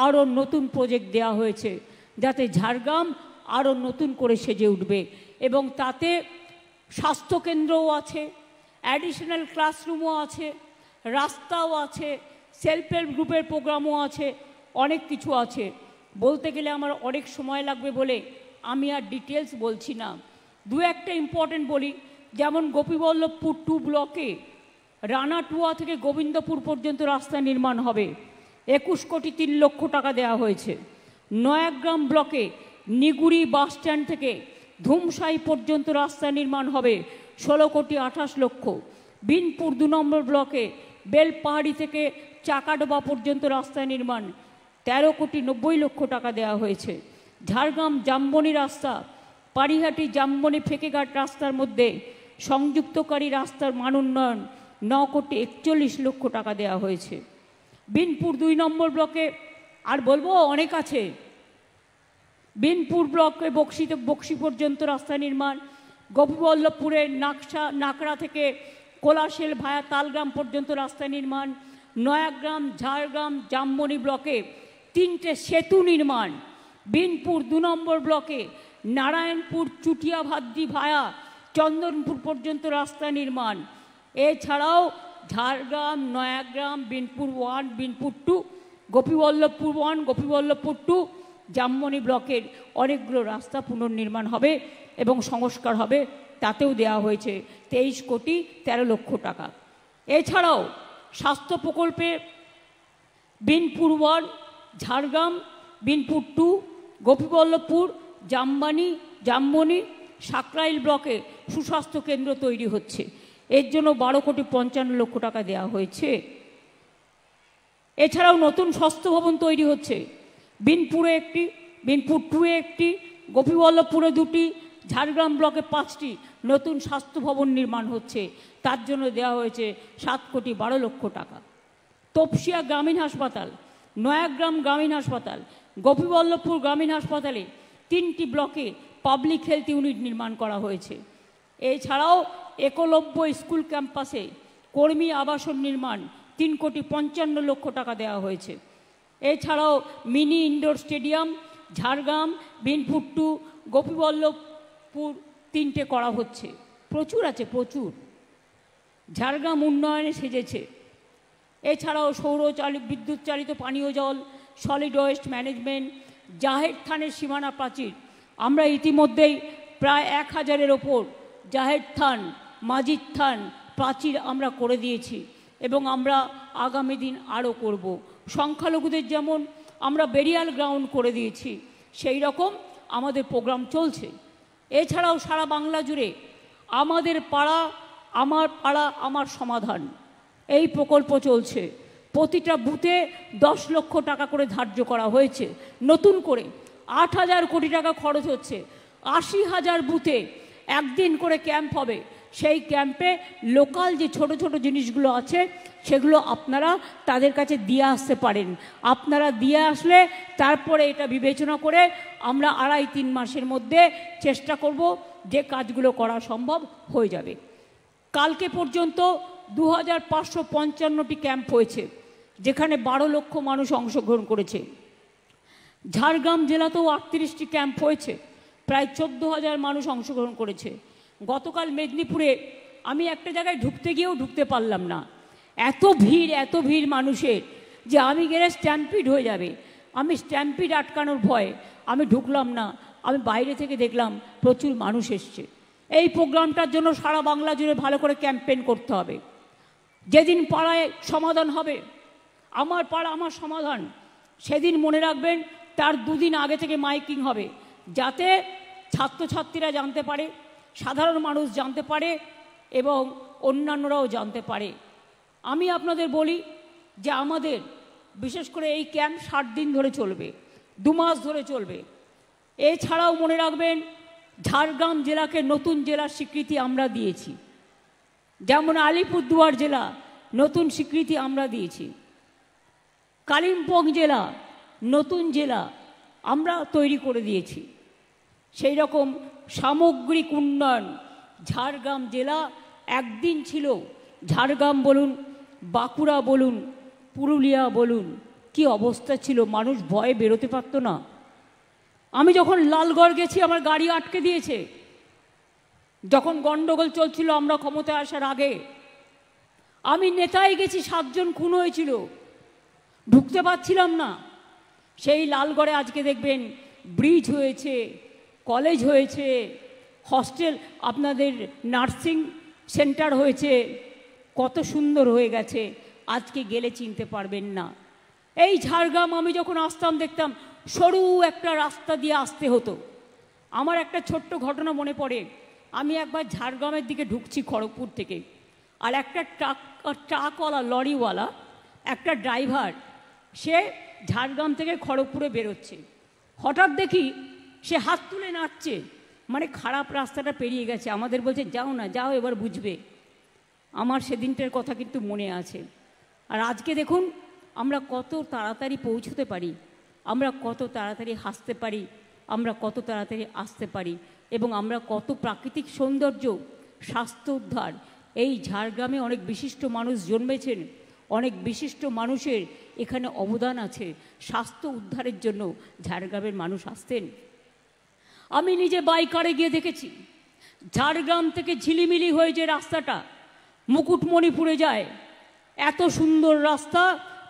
আরও নতুন প্রজেক্ট দেওয়া হয়েছে যাতে ঝাড়গ্রাম আরও নতুন করে সেজে উঠবে এবং তাতে স্বাস্থ্যকেন্দ্রও আছে অ্যাডিশনাল ক্লাসরুমও আছে রাস্তাও আছে সেলফ হেল্প গ্রুপের প্রোগ্রামও আছে অনেক কিছু আছে। বলতে গেলে আমার অনেক সময় লাগবে বলে আমি আর ডিটেলস বলছি না। দু একটা ইম্পর্টেন্ট বলি, যেমন গোপীবল্লভপুর 2 ব্লকে রানাটুয়া থেকে গোবিন্দপুর পর্যন্ত রাস্তা নির্মাণ হবে 21,03,00,000 টাকা দেওয়া হয়েছে। নয়াগ্রাম ব্লকে নিগুড়ি বাস স্ট্যান্ড থেকে ধুমসাই পর্যন্ত রাস্তা নির্মাণ হবে 16,28,00,000। বিনপুর 2 নম্বর ব্লকে বেলপাহাড়ি থেকে চাকাডোবা পর্যন্ত রাস্তা নির্মাণ 13,90,00,000 টাকা দেওয়া হয়েছে। ঝাড়গ্রাম জামবনি রাস্তা পারিহাটি জামবনি ফেকেঘাট রাস্তার মধ্যে সংযুক্তকারী রাস্তার মান উন্নয়ন 9,41,00,000 টাকা দেওয়া হয়েছে। বিনপুর 2 নম্বর ব্লকে আর বলবো অনেক আছে। বিনপুর ব্লকে বক্সি পর্যন্ত রাস্তা নির্মাণ গোপীবল্লভপুরের নাকড়া থেকে কোলাশেল ভায়া তালগ্রাম পর্যন্ত রাস্তা নির্মাণ নয়াগ্রাম ঝাড়গ্রাম জামবনি ব্লকে 3টে সেতু নির্মাণ বিনপুর 2 নম্বর ব্লকে নারায়ণপুর চুটিয়া ভাদ্রি ভায়া চন্দনপুর পর্যন্ত রাস্তা নির্মাণ। এছাড়াও ঝাড়গ্রাম নয়াগ্রাম বিনপুর 1 বিনপুর 2 গোপীবল্লভপুর 1 গোপীবল্লভপুর 2 জামবনি ব্লকের অনেকগুলো রাস্তা পুনর্নির্মাণ হবে এবং সংস্কার হবে, তাতেও দেওয়া হয়েছে 23,13,00,000 টাকা। এছাড়াও স্বাস্থ্য প্রকল্পে বিনপুর 1 ঝাড়গ্রাম বিনপুর 2 গোপীবল্লভপুর জামবনি সাকরাইল ব্লকে সুস্বাস্থ্য কেন্দ্র তৈরি হচ্ছে, এর জন্য 12,55,00,000 টাকা দেওয়া হয়েছে। এছাড়াও নতুন স্বাস্থ্য ভবন তৈরি হচ্ছে বিনপুরে একটি বিনপুর 2-এ একটি গোপীবল্লভপুরে 2টি ঝাড়গ্রাম ব্লকে 5টি নতুন স্বাস্থ্য ভবন নির্মাণ হচ্ছে, তার জন্য দেওয়া হয়েছে 7,12,00,000 টাকা। তপসিয়া গ্রামীণ হাসপাতাল, নয়াগ্রাম গ্রামীণ হাসপাতাল, গোপীবল্লভপুর গ্রামীণ হাসপাতালে 3টি ব্লকে পাবলিক হেলথ ইউনিট নির্মাণ করা হয়েছে। এছাড়াও একলব্য স্কুল ক্যাম্পাসে কর্মী আবাসন নির্মাণ 3,55,00,000 টাকা দেওয়া হয়েছে। এছাড়াও mini indoor stadium Jhargram, Binpur 2, Gopiballavpur 3টে করা হচ্ছে। প্রচুর আছে, প্রচুর। ঝাড়গ্রাম উন্নয়নে সেজেছে। এছাড়াও বিদ্যুৎ চালিত পানীয় জল, সলিড ওয়েস্ট ম্যানেজমেন্ট, জাহের থানের সীমানা প্রাচীর আমরা ইতিমধ্যেই প্রায় 1000-এর ওপর জাহের থান, মাজিদ থান প্রাচীর আমরা করে দিয়েছি এবং আমরা আগামী দিন আরও করব। সংখ্যালঘুদের যেমন আমরা বেরিয়াল গ্রাউন্ড করে দিয়েছি, সেই রকম আমাদের প্রোগ্রাম চলছে। এছাড়াও সারা বাংলা জুড়ে আমাদের পাড়া আমার সমাধান এই প্রকল্প চলছে। প্রতিটা বুথে 10 লক্ষ টাকা করে ধার্য করা হয়েছে। নতুন করে 8,000 কোটি টাকা খরচ হচ্ছে। 80,000 বুথে একদিন করে ক্যাম্প হবে। সেই ক্যাম্পে লোকাল যে ছোট ছোট জিনিসগুলো আছে সেগুলো আপনারা তাদের কাছে দিয়ে আসতে পারেন। আপনারা দিয়ে আসলে তারপরে এটা বিবেচনা করে আমরা 2.5-3 মাসের মধ্যে চেষ্টা করব যে কাজগুলো করা সম্ভব হয়ে যাবে। কালকে পর্যন্ত 2,555টি ক্যাম্প হয়েছে, যেখানে 12 লক্ষ মানুষ অংশগ্রহণ করেছে। ঝাড়গ্রাম জেলাতেও 38টি ক্যাম্প হয়েছে, প্রায় 14,000 মানুষ অংশগ্রহণ করেছে। গতকাল মেদিনীপুরে আমি একটা জায়গায় ঢুকতে গিয়েও ঢুকতে পারলাম না, এত ভিড় মানুষের যে আমি গেলে স্ট্যাম্পিড হয়ে যাবে। আমি স্ট্যাম্পিড আটকানোর ভয়ে আমি ঢুকলাম না। আমি বাইরে থেকে দেখলাম প্রচুর মানুষ এসছে। এই প্রোগ্রামটার জন্য সারা বাংলা জুড়ে ভালো করে ক্যাম্পেইন করতে হবে। যেদিন পাড়ায় সমাধান হবে, আমার পাড়া আমার সমাধান, সেদিন মনে রাখবেন তার 2 দিন আগে থেকে মাইকিং হবে, যাতে ছাত্রছাত্রীরা জানতে পারে, সাধারণ মানুষ জানতে পারে এবং অন্যান্যরাও জানতে পারে। আমি আপনাদের বলি যে আমাদের বিশেষ করে এই ক্যাম্প 60 দিন ধরে চলবে, 2 মাস ধরে চলবে। এছাড়াও মনে রাখবেন ঝাড়গ্রাম জেলাকে নতুন জেলার স্বীকৃতি আমরা দিয়েছি, যেমন আলিপুরদুয়ার জেলা নতুন স্বীকৃতি আমরা দিয়েছি, কালিম্পং জেলা নতুন জেলা আমরা তৈরি করে দিয়েছি। সেই রকম সামগ্রিক উন্নয়ন ঝাড়গ্রাম জেলা একদিন ছিল, ঝাড়গ্রাম বলুন, বাঁকুড়া বলুন, পুরুলিয়া বলুন, কি অবস্থা ছিল, মানুষ ভয়ে বেরোতে পারত না। আমি যখন লালগড় গেছি আমার গাড়ি আটকে দিয়েছে, যখন গন্ডগোল চলছিল আমরা ক্ষমতায় আসার আগে। আমি নেতায় গেছি, 7 জন খুন হয়েছিল, ঢুকতে পারছিলাম না। সেই লালগড়ে আজকে দেখবেন ব্রিজ হয়েছে, কলেজ হয়েছে, হস্টেল, আপনাদের নার্সিং সেন্টার হয়েছে, কত সুন্দর হয়ে গেছে, আজকে গেলে চিনতে পারবেন না। এই ঝাড়গ্রাম আমি যখন আসতাম দেখতাম সরু একটা রাস্তা দিয়ে আসতে হতো। আমার একটা ছোট্ট ঘটনা মনে পড়ে, আমি একবার ঝাড়গ্রামের দিকে ঢুকছি খড়গপুর থেকে, আর একটা ট্রাকওয়ালা, লরিওয়ালা একটা ড্রাইভার, সে ঝাড়গ্রাম থেকে খড়গপুরে বেরোচ্ছে। হঠাৎ দেখি সে হাত তুলে নাচছে, মানে খারাপ রাস্তাটা পেরিয়ে গেছে। আমাদের বলছে যাও না, যাও, এবার বুঝবে। আমার সেদিনটার কথা কিন্তু মনে আছে। আর আজকে দেখুন আমরা কত তাড়াতাড়ি পৌঁছতে পারি, আমরা কত তাড়াতাড়ি হাসতে পারি, আমরা কত তাড়াতাড়ি আসতে পারি, এবং আমরা কত প্রাকৃতিক সৌন্দর্য, স্বাস্থ্য উদ্ধার। এই ঝাড়গ্রামে অনেক বিশিষ্ট মানুষ জন্মেছেন, অনেক বিশিষ্ট মানুষের এখানে অবদান আছে। স্বাস্থ্য উদ্ধারের জন্য ঝাড়গ্রামের মানুষ আসতেন। আমি নিজে বাইকারে গিয়ে দেখেছি ঝাড়গ্রাম থেকে ঝিলিমিলি হয়ে যে রাস্তাটা মুকুটমণিপুরে যায়, এত সুন্দর রাস্তা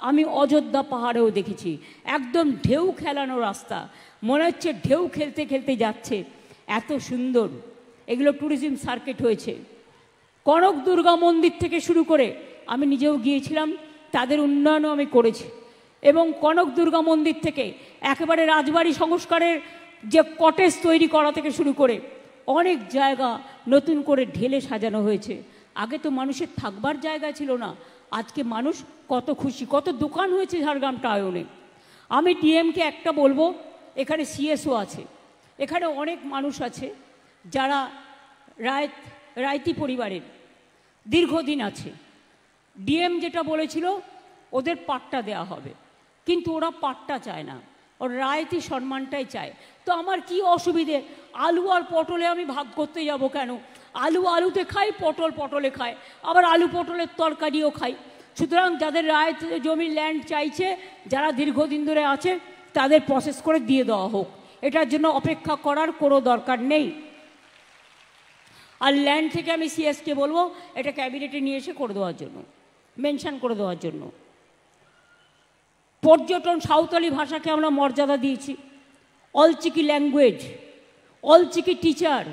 আমি অযোধ্যা পাহাড়েও দেখেছি। একদম ঢেউ খেলানো রাস্তা, মনে হচ্ছে ঢেউ খেলতে খেলতে যাচ্ছে, এত সুন্দর। এগুলো ট্যুরিজম সার্কিট হয়েছে। কনক দুর্গা মন্দির থেকে শুরু করে আমি নিজেও গিয়েছিলাম, তাদের উন্নয়নও আমি করেছি। এবং কনক দুর্গা মন্দির থেকে একেবারে রাজবাড়ি সংস্কারের যে কটেজ তৈরি করা থেকে শুরু করে অনেক জায়গা নতুন করে ঢেলে সাজানো হয়েছে। আগে তো মানুষের থাকবার জায়গা ছিল না, আজকে মানুষ কত খুশি, কত দোকান হয়েছে ঝাড়গ্রাম টাউনে। আমি ডিএমকে একটা বলবো, এখানে সিএসও আছে, এখানে অনেক মানুষ আছে যারা রায়তি পরিবারের দীর্ঘদিন আছে, ডিএম যেটা বলেছিল ওদের পাট্টা দেওয়া হবে, কিন্তু ওরা পাট্টা চায় না, ওর রায়তি সম্মানটাই চায়। তো আমার কি অসুবিধে? আলু আর পটলে আমি ভাগ করতে যাব কেন? আলু আলুতে খাই, পটল পটলে খায়, আবার আলু পটলের তরকারিও খাই। সুতরাং যাদের রায়ত জমির ল্যান্ড চাইছে, যারা দীর্ঘদিন ধরে আছে, তাদের প্রসেস করে দিয়ে দেওয়া হোক। এটার জন্য অপেক্ষা করার কোনো দরকার নেই। আর ল্যান্ড থেকে আমি সিএসকে বলবো এটা ক্যাবিনেটে নিয়ে এসে করে দেওয়ার জন্য, মেনশন করে দেওয়ার জন্য। পর্যটন, সাঁওতালি ভাষাকে আমরা মর্যাদা দিয়েছি। Ol Chiki language, Ol Chiki teacher,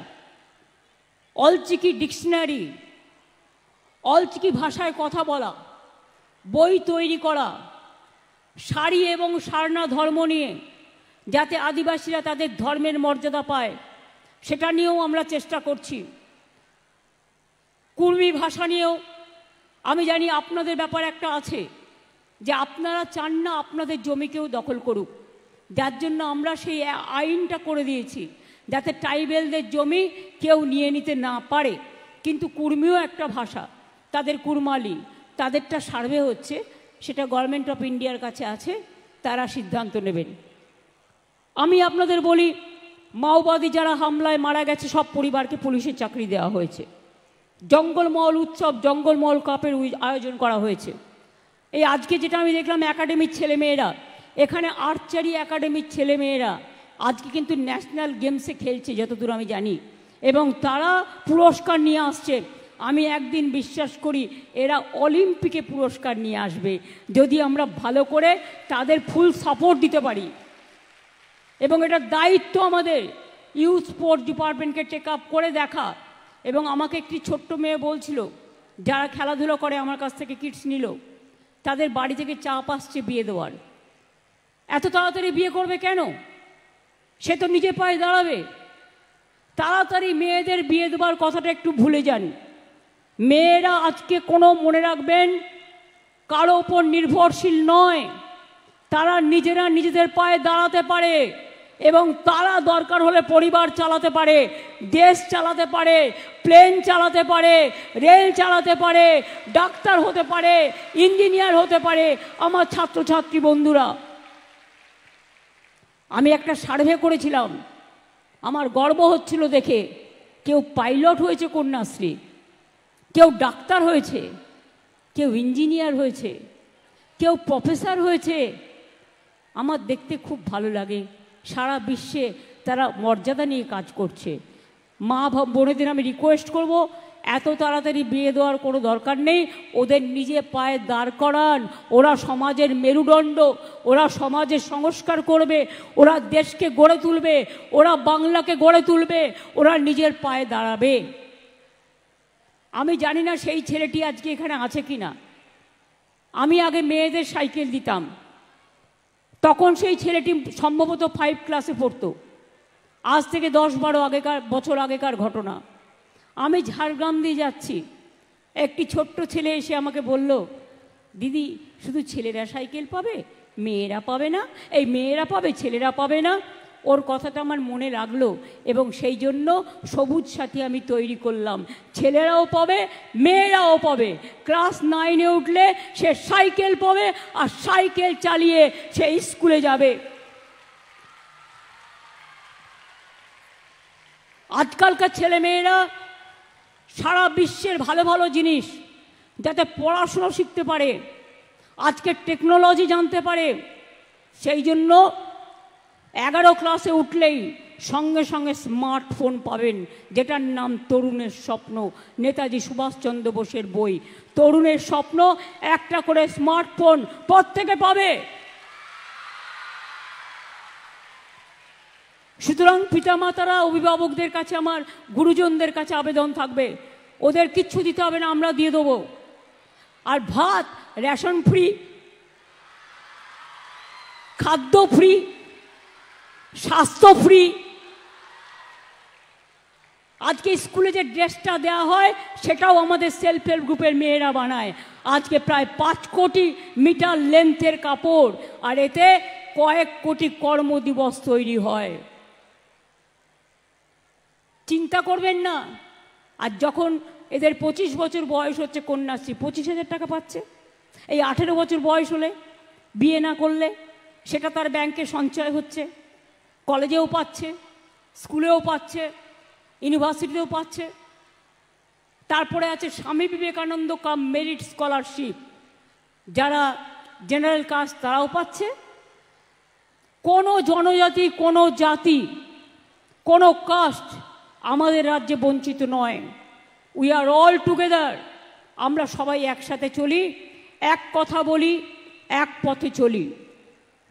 Ol Chiki dictionary, Ol Chiki ভাষায় কথা বলা, বই তৈরি করা, শাড়ি এবং সারনা ধর্ম নিয়ে যাতে আদিবাসীরা তাদের ধর্মের মর্যাদা পায়, সেটা নিয়েও আমরা চেষ্টা করছি। কুর্মি ভাষা নিয়েও আমি জানি আপনাদের ব্যাপার একটা আছে যে আপনারা চান না আপনাদের জমিকেও দখল করুক, যার জন্য আমরা সেই আইনটা করে দিয়েছি যাতে ট্রাইবেলদের জমি কেউ নিয়ে নিতে না পারে। কিন্তু কুর্মিও একটা ভাষা, তাদের কুরমালি, তাদেরটা সার্ভে হচ্ছে, সেটা গভর্নমেন্ট অফ ইন্ডিয়ার কাছে আছে, তারা সিদ্ধান্ত নেবেন। আমি আপনাদের বলি, মাওবাদী যারা হামলায় মারা গেছে সব পরিবারকে পুলিশের চাকরি দেওয়া হয়েছে। জঙ্গলমহল উৎসব, জঙ্গলমহল কাপের আয়োজন করা হয়েছে। এই আজকে যেটা আমি দেখলাম একাডেমির ছেলেমেয়েরা, এখানে আর্চারি একাডেমির ছেলেমেয়েরা আজকে কিন্তু ন্যাশনাল গেমসে খেলছে যতদূর আমি জানি, এবং তারা পুরস্কার নিয়ে আসছে। আমি একদিন বিশ্বাস করি এরা অলিম্পিকে পুরস্কার নিয়ে আসবে, যদি আমরা ভালো করে তাদের ফুল সাপোর্ট দিতে পারি। এবং এটার দায়িত্ব আমাদের ইউথ স্পোর্টস ডিপার্টমেন্টকে টেক আপ করে দেখা। এবং আমাকে একটি ছোট্ট মেয়ে বলছিল, যারা খেলাধুলো করে আমার কাছ থেকে কিটস নিল, তাদের বাড়ি থেকে চাপ আসছে বিয়ে দেওয়ার। এত তাড়াতাড়ি বিয়ে করবে কেন? সে তো নিজে পায়ে দাঁড়াবে। তাড়াতাড়ি মেয়েদের বিয়ে দেওয়ার কথাটা একটু ভুলে যান। মেয়েরা আজকে কোনো, মনে রাখবেন, কারো ওপর নির্ভরশীল নয়। তারা নিজেরা নিজেদের পায়ে দাঁড়াতে পারে এবং তারা দরকার হলে পরিবার চালাতে পারে, দেশ চালাতে পারে, প্লেন চালাতে পারে, রেল চালাতে পারে, ডাক্তার হতে পারে, ইঞ্জিনিয়ার হতে পারে। আমার ছাত্রছাত্রী বন্ধুরা, আমি একটা সার্ভে করেছিলাম, আমার গর্ব হচ্ছিল দেখে। কেউ পাইলট হয়েছে কন্যাশ্রী, কেউ ডাক্তার হয়েছে, কেউ ইঞ্জিনিয়ার হয়েছে, কেউ প্রফেসর হয়েছে। আমার দেখতে খুব ভালো লাগে। সারা বিশ্বে তারা মর্যাদা নিয়ে কাজ করছে। মা বোনেদের আমি রিকোয়েস্ট করব, এত তাড়াতাড়ি বিয়ে দেওয়ার কোনো দরকার নেই। ওদের নিজে পায়ে দাঁড় করান। ওরা সমাজের মেরুদণ্ড, ওরা সমাজের সংস্কার করবে, ওরা দেশকে গড়ে তুলবে, ওরা বাংলাকে গড়ে তুলবে, ওরা নিজের পায়ে দাঁড়াবে। আমি জানি না সেই ছেলেটি আজকে এখানে আছে কি না। আমি আগে মেয়েদের সাইকেল দিতাম, তখন সেই ছেলেটি সম্ভবত 5 ক্লাসে পড়তো। আজ থেকে 10-12 বছর আগেকার ঘটনা। আমি ঝাড়গ্রাম দিয়ে যাচ্ছি, একটি ছোট্ট ছেলে এসে আমাকে বলল, দিদি শুধু ছেলেরা সাইকেল পাবে, মেয়েরা পাবে না? এই মেয়েরা পাবে, ছেলেরা পাবে না? ওর কথাটা আমার মনে লাগলো এবং সেই জন্য সবুজ সাথী আমি তৈরি করলাম। ছেলেরাও পাবে, মেয়েরাও পাবে। ক্লাস 9-এ উঠলে সে সাইকেল পাবে আর সাইকেল চালিয়ে সে স্কুলে যাবে। আজকালকার ছেলে মেয়েরা সারা বিশ্বের ভালো ভালো জিনিস, যাতে পড়াশুনো শিখতে পারে, আজকে টেকনোলজি জানতে পারে, সেই জন্য 11 ক্লাসে উঠলেই সঙ্গে সঙ্গে স্মার্টফোন পাবেন, যেটার নাম তরুণের স্বপ্ন। নেতাজি সুভাষচন্দ্র বোসের বই। তরুণের স্বপ্ন, একটা করে স্মার্টফোন প্রত্যেকে পাবে। সুতরাং পিতামাতারা, অভিভাবকদের কাছে, আমার গুরুজনদের কাছে আবেদন থাকবে, ওদের কিচ্ছু দিতে হবে না, আমরা দিয়ে দেবো। আর ভাত রেশন ফ্রি, খাদ্য ফ্রি, স্বাস্থ্য ফ্রি। আজকে স্কুলে যে ড্রেসটা দেওয়া হয় সেটাও আমাদের সেলফ হেল্প গ্রুপের মেয়েরা বানায়। আজকে প্রায় 5 কোটি মিটার লেন্থের কাপড়, আর এতে কয়েক কোটি কর্মদিবস তৈরি হয়। চিন্তা করবেন না। আর যখন এদের 25 বছর বয়স হচ্ছে কন্যাশ্রী 25,000 টাকা পাচ্ছে। এই 18 বছর বয়স হলে বিয়ে না করলে সেটা তার ব্যাংকে সঞ্চয় হচ্ছে, কলেজেও পাচ্ছে, স্কুলেও পাচ্ছে, ইউনিভার্সিটিতেও পাচ্ছে। তারপরে আছে স্বামী বিবেকানন্দ কাম মেরিট স্কলারশিপ, যারা জেনারেল কাস্ট তারাও পাচ্ছে। কোনো জনজাতি, কোনো জাতি, কোনো কাস্ট আমাদের রাজ্যে বঞ্চিত নয়। We are all together. আমরা সবাই একসাথে চলি, এক কথা বলি, এক পথে চলি।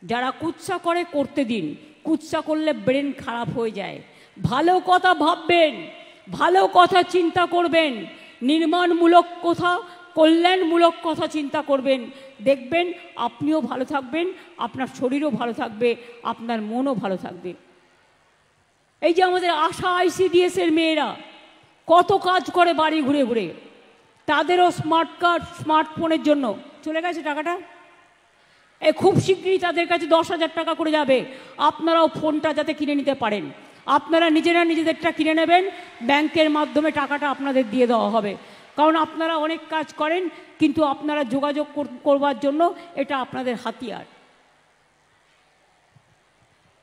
যারা কুৎসা করে করতে দিন, কুৎসা করলে ব্রেন খারাপ হয়ে যায়। ভালো কথা ভাববেন, ভালো কথা চিন্তা করবেন, নির্মাণমূলক কথা, কল্যাণমূলক কথা চিন্তা করবেন, দেখবেন আপনিও ভালো থাকবেন, আপনার শরীরও ভালো থাকবে, আপনার মনও ভালো থাকবে। এই যে আমাদের আশা ICDS এর মেয়েরা কত কাজ করে বাড়ি ঘুরে ঘুরে, তাদেরও স্মার্ট কার্ড, স্মার্টফোনের জন্য চলে গেছে টাকাটা। খুব শীঘ্রই তাদের কাছে 10,000 টাকা করে যাবে। আপনারাও ফোনটা যাতে কিনে নিতে পারেন, আপনারা নিজেরা নিজেদেরটা কিনে নেবেন, ব্যাংকের মাধ্যমে টাকাটা আপনাদের দিয়ে দেওয়া হবে। কারণ আপনারা অনেক কাজ করেন, কিন্তু আপনারা যোগাযোগ করবার জন্য এটা আপনাদের হাতিয়ার।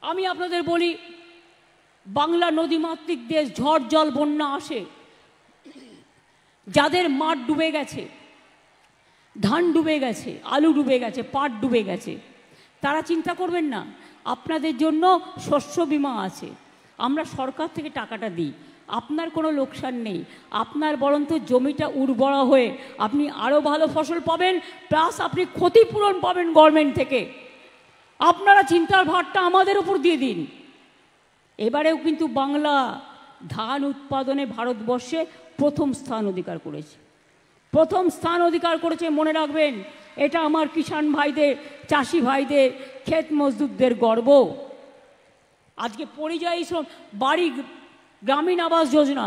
আমি আপনাদের বলি, বাংলা নদীমাতৃক দেশ, ঝড় জল বন্যা আসে, যাদের মাঠ ডুবে গেছে, ধান ডুবে গেছে, আলু ডুবে গেছে, পাট ডুবে গেছে, তারা চিন্তা করবেন না, আপনাদের জন্য শস্য বীমা আছে। আমরা সরকার থেকে টাকাটা দিই, আপনার কোনো লোকসান নেই, আপনার বরঞ্চ জমিটা উর্বরা হয়ে আপনি আরও ভালো ফসল পাবেন, প্লাস আপনি ক্ষতিপূরণ পাবেন গভর্নমেন্ট থেকে। আপনারা চিন্তার ভারটা আমাদের উপর দিয়ে দিন। এবারেও কিন্তু বাংলা ধান উৎপাদনে ভারতবর্ষে প্রথম স্থান অধিকার করেছে, প্রথম স্থান অধিকার করেছে। মনে রাখবেন, এটা আমার কিষাণ ভাইদের, চাষি ভাইদের, ক্ষেত মজদুরদের গর্ব। আজকে পরিযায়ী বাড়ি, গ্রামীণ আবাস যোজনা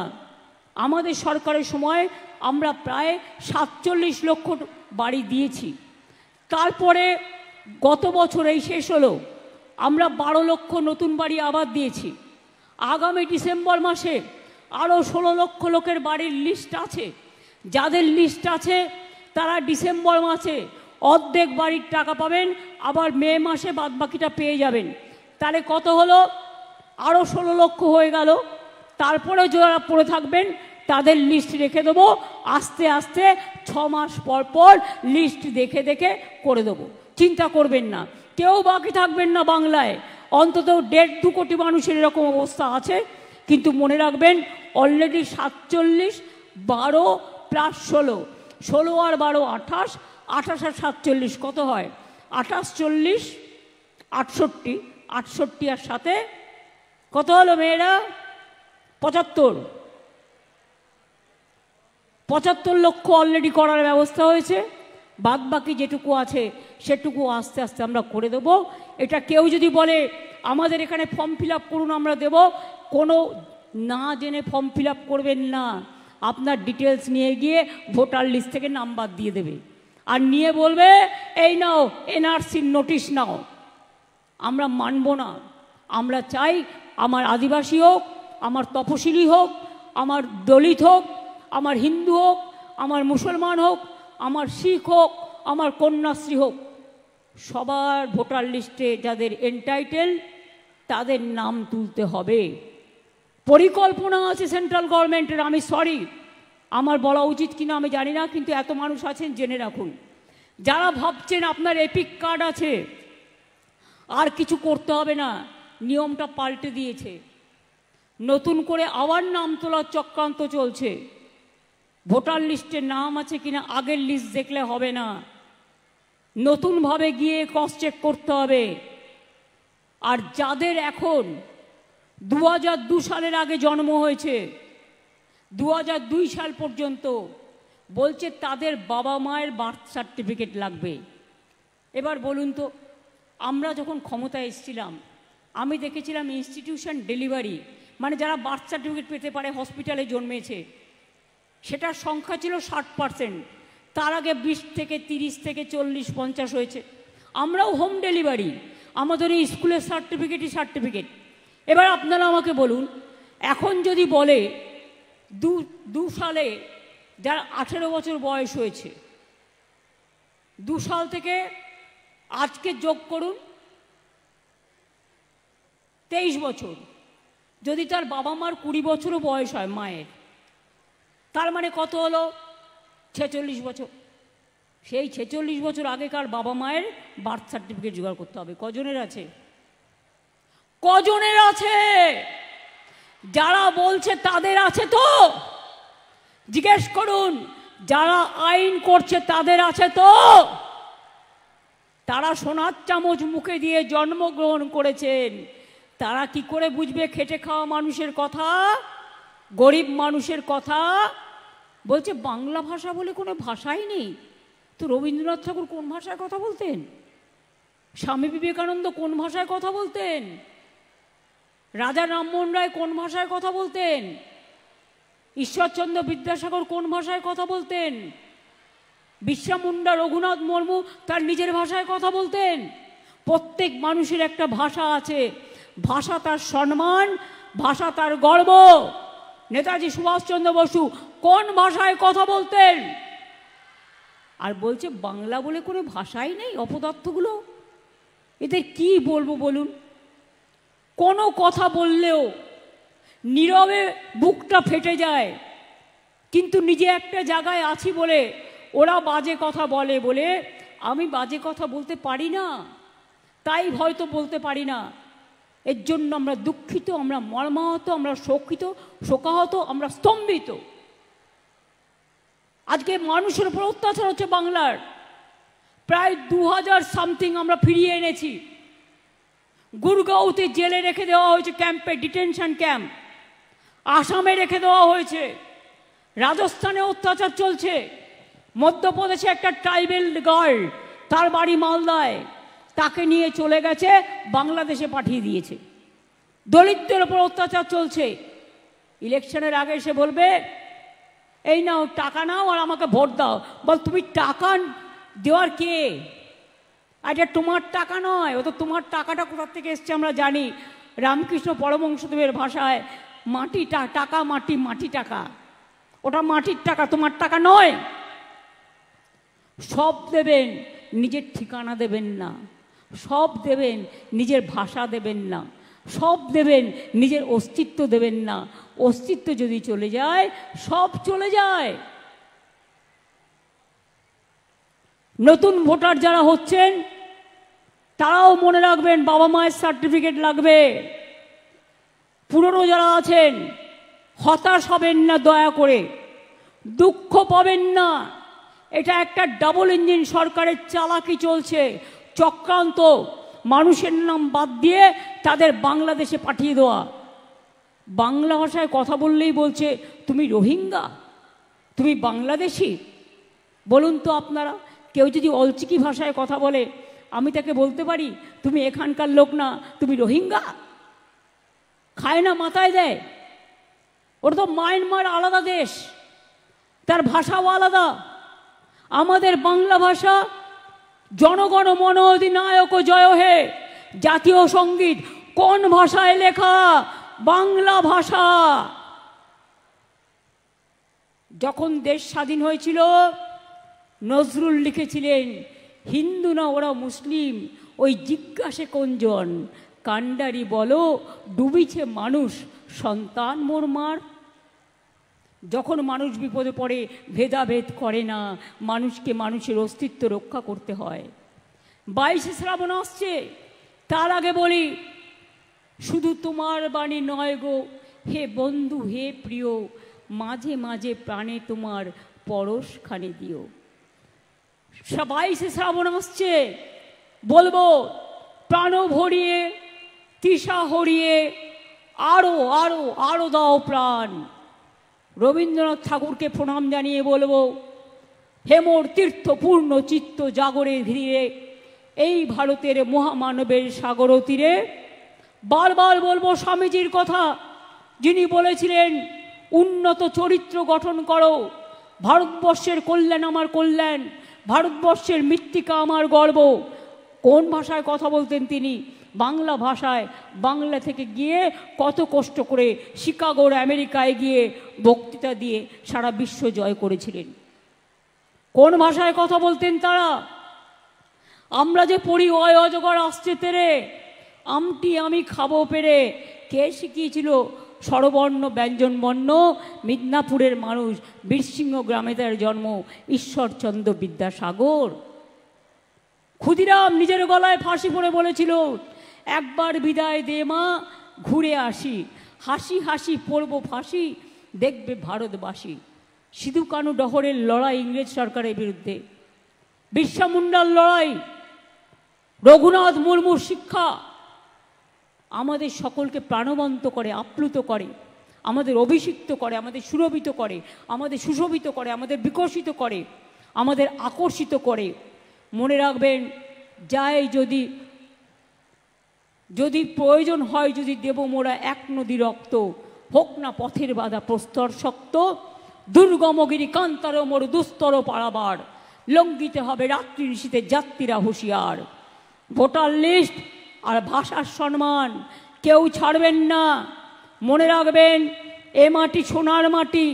আমাদের সরকারের সময় আমরা প্রায় 47 লক্ষ বাড়ি দিয়েছি। তারপরে গত বছর এই শেষ হলো, আমরা 12 লক্ষ নতুন বাড়ি আবার দিয়েছি। আগামী ডিসেম্বর মাসে আরও 16 লক্ষ লোকের বাড়ির লিস্ট আছে। যাদের লিস্ট আছে তারা ডিসেম্বর মাসে অর্ধেক বাড়ির টাকা পাবেন, আবার মে মাসে বাদবাকিটা পেয়ে যাবেন। তাহলে কত হলো? আরও 16 লক্ষ হয়ে গেল। তারপরেও যারা পড়ে থাকবেন তাদের লিস্ট রেখে দেবো, আস্তে আস্তে 6 মাস পর পর লিস্ট দেখে দেখে করে দেবো। চিন্তা করবেন না, কেউ বাকি থাকবেন না বাংলায়। অন্তত 1.5-2 কোটি মানুষের এরকম অবস্থা আছে। কিন্তু মনে রাখবেন, অলরেডি 47, 12 প্লাস 16, 16 আর 12 28, 28 আর 47 কত হয়? 28, 40, 68, 68 আর 7 কত হলো মেয়েরা? 75 লক্ষ অলরেডি করার ব্যবস্থা হয়েছে। বাদ বাকি যেটুকু আছে সেটুকু আস্তে আস্তে আমরা করে দেব। এটা কেউ যদি বলে আমাদের এখানে ফর্ম ফিল আপ করুন আমরা দেব, কোনো না জেনে ফর্ম ফিল আপ করবেন না। আপনার ডিটেলস নিয়ে গিয়ে ভোটার লিস্ট থেকে নাম্বার দিয়ে দেবে, আর নিয়ে বলবে এই নাও NRCর নোটিশ নাও। আমরা মানব না। আমরা চাই আমার আদিবাসী হোক, আমার তপশিলি হোক, আমার দলিত হোক, আমার হিন্দু হোক, আমার মুসলমান হোক, আমার শিখ হোক, আমার কন্যাশ্রী হোক, সবার ভোটার লিস্টে যাদের এনটাইটেল তাদের নাম তুলতে হবে। পরিকল্পনা আছে সেন্ট্রাল গভর্নমেন্টের। আমি সরি, আমার বলা উচিত কিনা আমি জানি না, কিন্তু এত মানুষ আছেন জেনে রাখুন। যারা ভাবছেন আপনার এপিক কার্ড আছে আর কিছু করতে হবে না, নিয়মটা পাল্টে দিয়েছে। নতুন করে আবার নাম তোলার চক্রান্ত চলছে। ভোটার লিস্টে নাম আছে কিনা আগের লিস্ট দেখলে হবে না, নতুনভাবে গিয়ে ক্রস চেক করতে হবে। আর যাদের এখন 2002 সালের আগে জন্ম হয়েছে, 2002 সাল পর্যন্ত, বলছে তাদের বাবা মায়ের বার্থ সার্টিফিকেট লাগবে। এবার বলুন তো, আমরা যখন ক্ষমতায় এসেছিলাম আমি দেখেছিলাম ইনস্টিটিউশন ডেলিভারি, মানে যারা বার্থ সার্টিফিকেট পেতে পারে হসপিটালে জন্মেছে, সেটার সংখ্যা ছিল 60%। তার আগে 20 থেকে 30 থেকে 40, 50 হয়েছে। আমরাও হোম ডেলিভারি, আমাদের এই স্কুলের সার্টিফিকেটই সার্টিফিকেট। এবার আপনারা আমাকে বলুন, এখন যদি বলে দু সালে যার 18 বছর বয়স হয়েছে, 2 সাল থেকে আজকে যোগ করুন 23 বছর, যদি তার বাবা মার 20 বছরও বয়স হয় মায়ের, তার মানে কত হলো? 46 বছর। সেই 46 বছর আগেকার বাবা মায়ের বার্থ সার্টিফিকেট জোগাড় করতে হবে। কজনের আছে? কজনের আছে? যারা বলছে তাদের আছে তো? জিজ্ঞেস করুন। যারা আইন করছে তাদের আছে তো? তারা সোনার চামচ মুখে দিয়ে জন্মগ্রহণ করেছেন, তারা কি করে বুঝবে খেটে খাওয়া মানুষের কথা, গরিব মানুষের কথা? বলছে বাংলা ভাষা বলে কোনো ভাষাই নেই। তো রবীন্দ্রনাথ ঠাকুর কোন ভাষায় কথা বলতেন? স্বামী বিবেকানন্দ কোন ভাষায় কথা বলতেন? রাজা রামমোহন রায় কোন ভাষায় কথা বলতেন? ঈশ্বরচন্দ্র বিদ্যাসাগর কোন ভাষায় কথা বলতেন? বিরসা মুন্ডা, রঘুনাথ মুর্মু তার নিজের ভাষায় কথা বলতেন। প্রত্যেক মানুষের একটা ভাষা আছে, ভাষা তার সম্মান, ভাষা তার গর্ব। নেতাজি সুভাষচন্দ্র বসু কোন ভাষায় কথা বলতেন? আর বলছে বাংলা বলে কোনো ভাষাই নেই। অপদার্থগুলো, এদের কি বলবো বলুন? কোনো কথা বললেও নীরবে বুকটা ফেটে যায়, কিন্তু নিজে একটা জায়গায় আছি বলে ওরা বাজে কথা বলে বলে আমি বাজে কথা বলতে পারি না, তাই হয়তো বলতে পারি না। এর জন্য আমরা দুঃখিত, আমরা মর্মাহত, আমরা শোকাহত, আমরা স্তম্ভিত। আজকে মানুষের উপর অত্যাচার হচ্ছে বাংলার। প্রায় 2000 সামথিং আমরা ফিরিয়ে এনেছি। গুরগাঁওতে জেলে রেখে দেওয়া হয়েছে, ক্যাম্পে, ডিটেনশন ক্যাম্প। আসামে রেখে দেওয়া হয়েছে। রাজস্থানে অত্যাচার চলছে। মধ্যপ্রদেশে একটা ট্রাইবেল গার্ল, তার বাড়ি মালদায়, তাকে নিয়ে চলে গেছে, বাংলাদেশে পাঠিয়ে দিয়েছে। দলিতদের ওপর অত্যাচার চলছে। ইলেকশনের আগে এসে বলবে এই নাও টাকা নাও আর আমাকে ভোট দাও। বল তুমি টাকা দেওয়ার কে? এটা তোমার টাকা নয়, ও তো তোমার টাকাটা কোথা থেকে এসছে আমরা জানি। রামকৃষ্ণ পরমহংসদেবের ভাষায় মাটিটা টাকা, মাটি মাটি টাকা, ওটা মাটির টাকা, তোমার টাকা নয়। সব দেবেন, নিজের ঠিকানা দেবেন না। সব দেবেন, নিজের ভাষা দেবেন না। সব দেবেন, নিজের অস্তিত্ব দেবেন না। অস্তিত্ব যদি চলে যায়, সব চলে যায়। নতুন ভোটার যারা হচ্ছেন তারাও মনে রাখবেন বাবা মায়ের সার্টিফিকেট লাগবে। পুরনো যারা আছেন হতাশ হবেন না, দয়া করে দুঃখ পাবেন না। এটা একটা ডাবল ইঞ্জিন সরকারের চালাকি চলছে, চক্রান্ত। মানুষের নাম বাদ দিয়ে তাদের বাংলাদেশে পাঠিয়ে দেওয়া। বাংলা ভাষায় কথা বললেই বলছে তুমি রোহিঙ্গা, তুমি বাংলাদেশি। বলুন তো আপনারা, কেউ যদি অলচিকি ভাষায় কথা বলে আমি তাকে বলতে পারি তুমি এখানকার লোক না, তুমি রোহিঙ্গা? খায় না, মাথায় দেয়। ওটা তো মায়ানমার আলাদা দেশ, তার ভাষাও আলাদা। আমাদের বাংলা ভাষা জনগণ মন অধিনায়ক জয় হে, জাতীয় সঙ্গীত কোন ভাষায় লেখা? বাংলা ভাষা। যখন দেশ স্বাধীন হয়েছিল নজরুল লিখেছিলেন হিন্দু না ওরা মুসলিম, ওই জিজ্ঞাসে কোনজন, কান্ডারি বলো ডুবিছে মানুষ সন্তান মোর মার। যখন মানুষ বিপদে পড়ে ভেদাভেদ করে না, মানুষকে মানুষের অস্তিত্ব রক্ষা করতে হয়। 22শে শ্রাবণ আসছে, তার আগে বলি শুধু তোমার বাণী নয় গো হে বন্ধু হে প্রিয়, মাঝে মাঝে প্রাণে তোমার পরশখানি দিও। 22শে শ্রাবণ আসছে, বলবো প্রাণ ভরিয়ে তৃষা হরিয়ে আরো আরো আরো দাও প্রাণ। রবীন্দ্রনাথ ঠাকুরকে প্রণাম জানিয়ে বলবো হেমর তীর্থপূর্ণ চিত্ত জাগরে ধীরে এই ভারতের মহামানবের সাগর তীরে। বারবার বলবো স্বামীজির কথা, যিনি বলেছিলেন উন্নত চরিত্র গঠন করো, ভারতবর্ষের কল্যাণ আমার কল্যাণ, ভারতবর্ষের মৃত্তিকা আমার গর্ব। কোন ভাষায় কথা বলতেন তিনি? বাংলা ভাষায় বাংলা থেকে গিয়ে কত কষ্ট করে শিকাগোর আমেরিকায় গিয়ে বক্তৃতা দিয়ে সারা বিশ্ব জয় করেছিলেন। কোন ভাষায় কথা বলতেন তারা? আমরা যে পড়ি অয় অজগর আসছে তেরে, আমটি আমি খাবো পেরে, কে শিখিয়েছিল স্বরবর্ণ ব্যঞ্জনবর্ণ? মিদনাপুরের মানুষ, বীরসিংহ গ্রামে তার জন্ম, ঈশ্বরচন্দ্র বিদ্যাসাগর। ক্ষুদিরাম নিজের গলায় ফাঁসি পড়ে বলেছিল, একবার বিদায় দে মা, ঘুরে আসি, হাসি হাসি পড়ব ফাঁসি, দেখবে ভারতবাসী। সিধু কানু ডহরের লড়াই ইংরেজ সরকারের বিরুদ্ধে, বিরসা মুন্ডার লড়াই, রঘুনাথ মুর্মুর শিক্ষা আমাদের সকলকে প্রাণবন্ত করে, আপ্লুত করে, আমাদের অভিষিক্ত করে, আমাদের সুরভিত করে, আমাদের সুশোভিত করে, আমাদের বিকশিত করে, আমাদের আকর্ষিত করে। মনে রাখবেন, যায় যদি প্রয়োজন হয়, যদি দেব মোরা এক নদী রক্ত, হোক না পথের বাধা প্রস্তর শক্ত, দুর্গমগিরি কান্তার মোর দুস্তর পারাবার, লঙ্ঘিতে হবে রাত্রি ঋষিতে যাত্রীরা হুঁশিয়ার। ভোটার লিস্ট আর ভাষার সম্মান কেউ ছাড়বেন না। মনে রাখবেন, এ মাটি সোনার মাটি,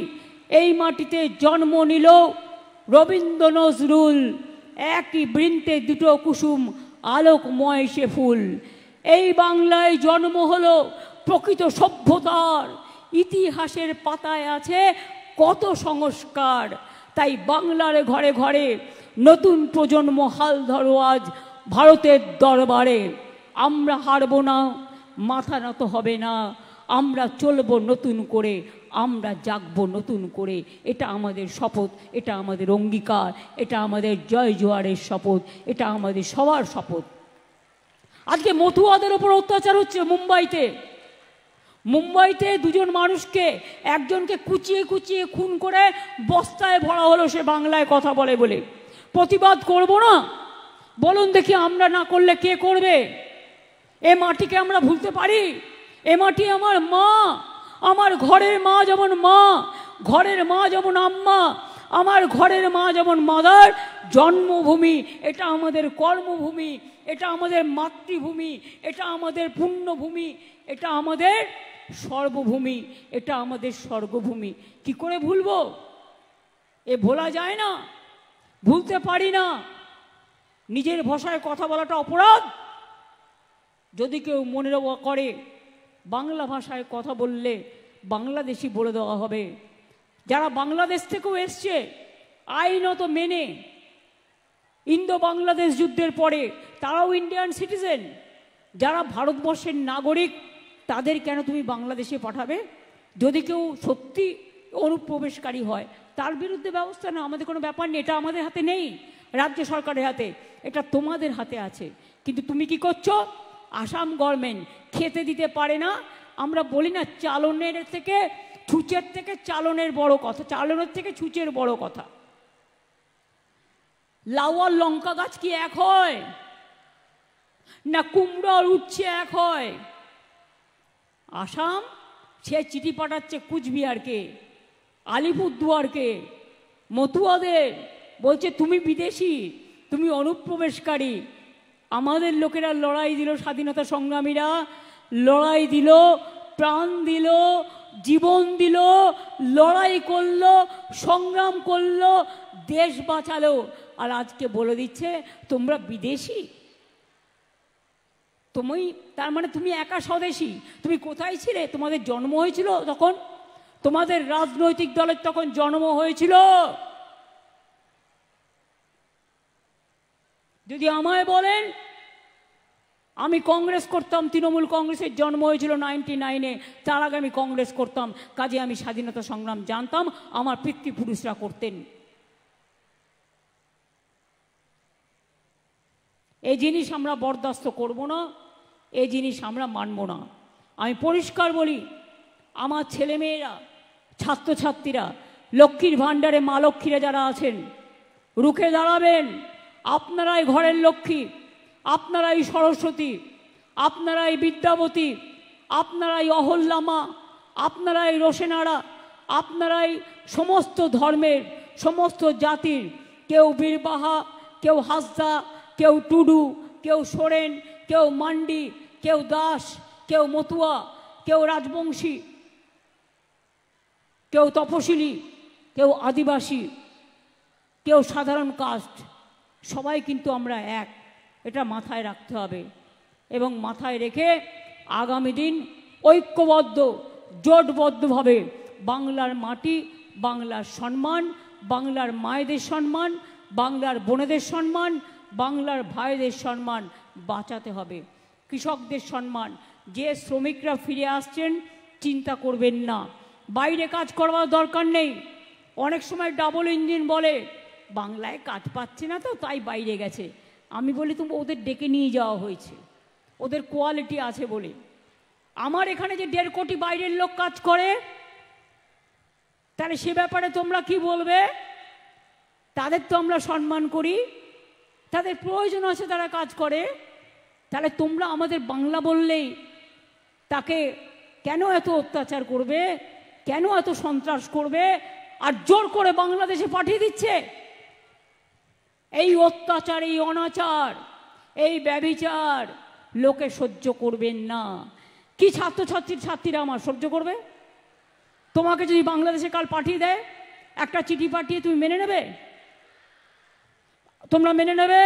এই মাটিতে জন্ম নিল রবীন্দ্র নজরুল, একই বৃন্তে দুটো কুসুম, আলোকময় সে ফুল। এই বাংলায় জন্ম হলো প্রকৃত সভ্যতার, ইতিহাসের পাতায় আছে কত সংস্কার। তাই বাংলার ঘরে ঘরে নতুন প্রজন্ম হাল ধরো আজ ভারতের দরবারে। আমরা হারব না, মাথা নত হবে না, আমরা চলবো নতুন করে, আমরা জাগবো নতুন করে। এটা আমাদের শপথ, এটা আমাদের অঙ্গীকার, এটা আমাদের জয় জোয়ারের শপথ, এটা আমাদের সবার শপথ। আজকে মতুয়াদের ওপর অত্যাচার হচ্ছে মুম্বাইতে দুজন মানুষকে, একজনকে কুচিয়ে কুচিয়ে খুন করে বস্তায় ভরা হলো, সে বাংলায় কথা বলে বলে। প্রতিবাদ করব না? বলুন দেখি, আমরা না করলে কে করবে? এ মাটিকে আমরা ভুলতে পারি? এ মাটি আমার মা, আমার ঘরের মা যেমন মা, ঘরের মা যেমন আম্মা, আমার ঘরের মা যেমন মাদার, জন্মভূমি এটা আমাদের কর্মভূমি, এটা আমাদের মাতৃভূমি, এটা আমাদের পুণ্যভূমি, এটা আমাদের সর্বভূমি, এটা আমাদের স্বর্গভূমি। কি করে ভুলবো? এ ভোলা যায় না, ভুলতে পারি না। নিজের ভাষায় কথা বলাটা অপরাধ। যদি কেউ মনে করে বাংলা ভাষায় কথা বললে বাংলাদেশি বলে দেওয়া হবে, যারা বাংলাদেশ থেকেও এসছে আইনত মেনে, ইন্দো বাংলাদেশ যুদ্ধের পরে তারাও ইন্ডিয়ান সিটিজেন, যারা ভারতবর্ষের নাগরিক, তাদের কেন তুমি বাংলাদেশে পাঠাবে? যদি কেউ সত্যি অনুপ্রবেশকারী হয় তার বিরুদ্ধে ব্যবস্থা না, আমাদের কোনো ব্যাপার নেই, এটা আমাদের হাতে নেই, রাজ্য সরকারের হাতে, এটা তোমাদের হাতে আছে। কিন্তু তুমি কি করছো? আসাম গভর্নমেন্ট খেতে দিতে পারে না। আমরা বলি না, চালনের থেকে ছুঁচের থেকে চালনের বড় কথা, চালনের থেকে ছুঁচের বড় কথা। লাউ আর লঙ্কা গাছ কি এক হয়? না কুমড়ো আর উচ্ছে এক হয়? আসাম সে চিঠি পাঠাচ্ছে কুচবিহারকে, আলিপুরদুয়ারকে, মতুয়াদের, বলছে তুমি বিদেশি, তুমি অনুপ্রবেশকারী। আমাদের লোকেরা লড়াই দিল, স্বাধীনতা সংগ্রামীরা লড়াই দিল, প্রাণ দিল, জীবন দিল, লড়াই করলো, সংগ্রাম করলো, দেশ বাঁচালো। আর আজকে বলে দিচ্ছে তোমরা বিদেশি। তুমি তার মানে তুমি একা স্বদেশী। তুমি কোথায় ছিলে? তোমাদের জন্ম হয়েছিল তখন, তোমাদের রাজনৈতিক দলের তখন জন্ম হয়েছিল। যদি আমায় বলেন, আমি কংগ্রেস করতাম, তৃণমূল কংগ্রেসের জন্ম হয়েছিল 99-এ, তার আগে আমি কংগ্রেস করতাম, কাজে আমি স্বাধীনতা সংগ্রাম জানতাম, আমার পিতৃপুরুষরা করতেন। এই জিনিস আমরা বরদাস্ত করব না, এই জিনিস আমরা মানব না। আমি পরিষ্কার বলি, আমার ছেলেমেয়েরা, ছাত্রছাত্রীরা, লক্ষ্মীর ভাণ্ডারে মা লক্ষ্মীরা যারা আছেন, রুখে দাঁড়াবেন। আপনারাই ঘরের লক্ষ্মী, আপনারাই সরস্বতী, আপনারাই বিদ্যাবতী, আপনারাই অহল্যামা, আপনারাই রোশেনারা, আপনারাই সমস্ত ধর্মের, সমস্ত জাতির, কেউ বীরবাহা, কেউ হাসদা, কেউ টুডু, কেউ সোরেন, কেউ মান্ডি, কেউ দাস, কেউ মতুয়া, কেউ রাজবংশী, কেউ তপশিলি, কেউ আদিবাসী, কেউ সাধারণ কাস্ট, সবাই কিন্তু আমরা এক। এটা মাথায় রাখতে হবে এবং মাথায় রেখে আগামী দিন ঐক্যবদ্ধ জোটবদ্ধভাবে বাংলার মাটি, বাংলার সম্মান, বাংলার মায়েদের সম্মান, বাংলার বোনেদের সম্মান, বাংলার ভাইদের সম্মান বাঁচাতে হবে। কৃষকদের সম্মান, যে শ্রমিকরা ফিরে আসছেন চিন্তা করবেন না, বাইরে কাজ করবার দরকার নেই। অনেক সময় ডাবল ইঞ্জিন বলে বাংলায় কাজ পাচ্ছে না তো তাই বাইরে গেছে। আমি বলি তুমি ওদের ডেকে নিয়ে যাওয়া হয়েছে, ওদের কোয়ালিটি আছে বলে। আমার এখানে যে 1.5 কোটি বাইরের লোক কাজ করে, তাহলে সে ব্যাপারে তোমরা কি বলবে? তাদের তো আমরা সম্মান করি, তাদের প্রয়োজন আছে, তারা কাজ করে। তাহলে তোমরা আমাদের বাংলা বললেই তাকে কেন এত অত্যাচার করবে, কেন এত সন্ত্রাস করবে, আর জোর করে বাংলাদেশে পাঠিয়ে দিচ্ছে? এই অত্যাচার, এই অনাচার, এই ব্যভিচার লোকে সহ্য করবেন না। কি ছাত্রীরা আমার সহ্য করবে? তোমাকে যদি বাংলাদেশে কাল পাঠিয়ে দেয়, একটা চিঠি পাঠিয়ে, তুমি মেনে নেবে? তোমরা মেনে নেবে?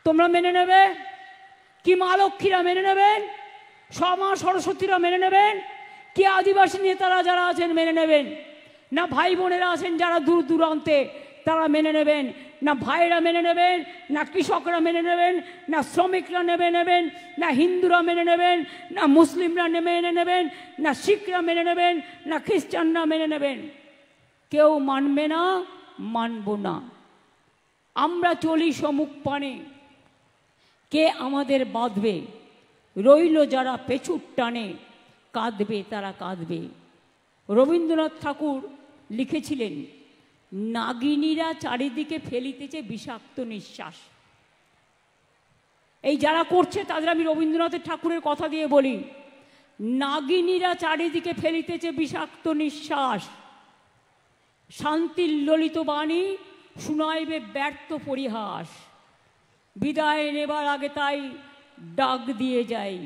তোমরা মেনে নেবে? কি মা লক্ষ্মীরা মেনে নেবেন? মা সরস্বতীরা মেনে নেবেন? কি আদিবাসী নেতারা যারা আছেন মেনে নেবেন? না ভাই বোনেরা আছেন যারা দূর দূরান্তে তারা মেনে নেবেন? না ভাইরা মেনে নেবেন, না কৃষকরা মেনে নেবেন, না শ্রমিকরা নেবেন, না হিন্দুরা মেনে নেবেন, না মুসলিমরা মেনে নেবেন, না শিখরা মেনে নেবেন, না খ্রিস্টানরা মেনে নেবেন? কেউ মানবে না, মানব না। আমরা চলি সমুখ পানে, কে আমাদের বাঁধবে? রইল যারা পেছুর টানে, কাঁদবে তারা কাঁদবে। রবীন্দ্রনাথ ঠাকুর লিখেছিলেন, নাগিনীরা চারিদিকে ফেলিতেছে বিষাক্ত নিঃশ্বাস। এই যারা করছে তাদের আমি রবীন্দ্রনাথ ঠাকুরের কথা দিয়ে বলি, নাগিনীরা চারিদিকে ফেলিতেছে বিষাক্ত নিঃশ্বাস, শান্তির ললিত বাণী শুনাইবে ব্যর্থ পরিহাস। বিদায় নেবার আগে তাই ডাক দিয়ে যাই,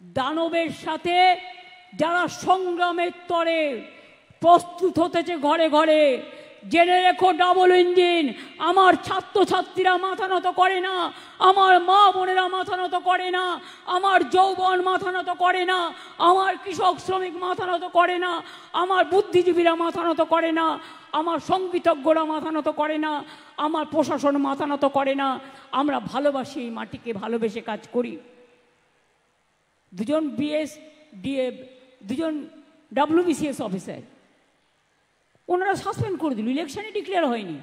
দানবের সাথে যারা সংগ্রামের তরে প্রস্তুত হতেছে ঘরে ঘরে, জেনে রেখো ডাবল ইঞ্জিন আমার ছাত্রছাত্রীরা মাথা নত করে না, আমার মা বোনেরা মাথা নত করে না, আমার যৌবন মাথা নত করে না, আমার কৃষক শ্রমিক মাথা নত করে না, আমার বুদ্ধিজীবীরা মাথা নত করে না, আমার সংগীতজ্ঞরা মাথা নত করে না, আমার প্রশাসন মাথা নত করে না। আমরা ভালোবাসি এই মাটিকে, ভালোবেসে কাজ করি। দুজন বিএস ডিএ, দুজন WBCS অফিসার, ওনারা সাসপেন্ড করে দিল, ইলেকশনে ডিক্লেয়ার হয়নি।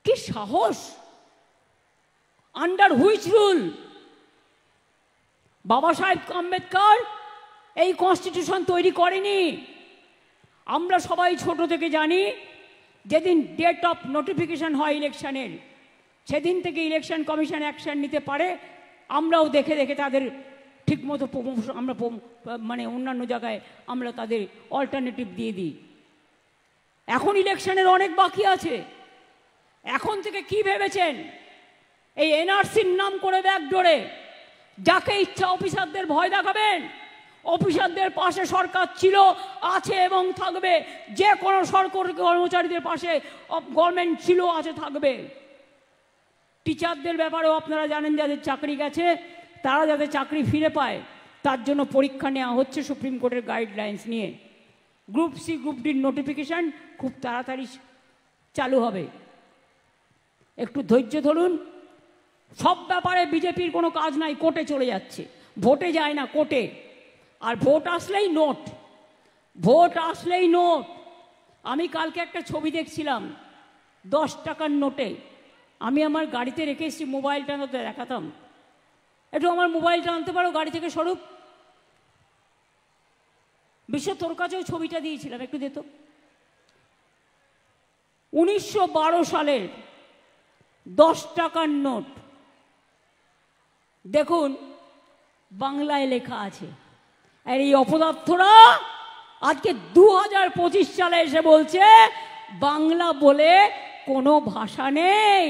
কি সাহস! Under which rule? বাবা সাহেব আম্বেদকর এই কনস্টিটিউশন তৈরি করেনি। আমরা সবাই ছোট থেকে জানি, যেদিন ডেট অফ নোটিফিকেশন হয় ইলেকশনের, সেদিন থেকে ইলেকশন কমিশন অ্যাকশন নিতে পারে। আমরাও দেখে দেখে তাদের ঠিকমতো আমরা মানে অন্যান্য জায়গায় আমরা তাদের অল্টারনেটিভ দিয়ে দিই। এখন ইলেকশনের অনেক বাকি আছে। এখন থেকে কি ভেবেছেন? এই এনআরসির নাম করে ব্যাকডোরে যাকে ইচ্ছা অফিসারদের ভয় দেখাবেন? অফিসারদের পাশে সরকার ছিল, আছে এবং থাকবে। যে কোনো সরকারি কর্মচারীদের পাশে গভর্নমেন্ট ছিল, আছে, থাকবে। টিচারদের ব্যাপারেও আপনারা জানেন, যাদের চাকরি গেছে তারা যাতে চাকরি ফিরে পায় তার জন্য পরীক্ষা নেওয়া হচ্ছে সুপ্রিম কোর্টের গাইডলাইন্স নিয়ে। গ্রুপ সি, গ্রুপ ডির নোটিফিকেশান খুব তাড়াতাড়ি চালু হবে। একটু ধৈর্য ধরুন। সব ব্যাপারে বিজেপির কোনো কাজ নাই, কোর্টে চলে যাচ্ছে। ভোটে যায় না, কোর্টে। আর ভোট আসলেই নোট, ভোট আসলেই নোট। আমি কালকে একটা ছবি দেখছিলাম 10 টাকার নোটে। আমি আমার গাড়িতে রেখে এসেছি, মোবাইলটা দেখাতাম। একটু আমার মোবাইলটা আনতে পারো গাড়ি থেকে স্বরূপ? বিশ্ব, তোর কাছেও ছবিটা দিয়েছিলাম, একটু দে তো। 1912 সালের 10 টাকার নোট দেখুন, বাংলায় লেখা আছে। আর এই অপদার্থরা আজকে 2025 সালে এসে বলছে বাংলা বলে কোনো ভাষা নেই।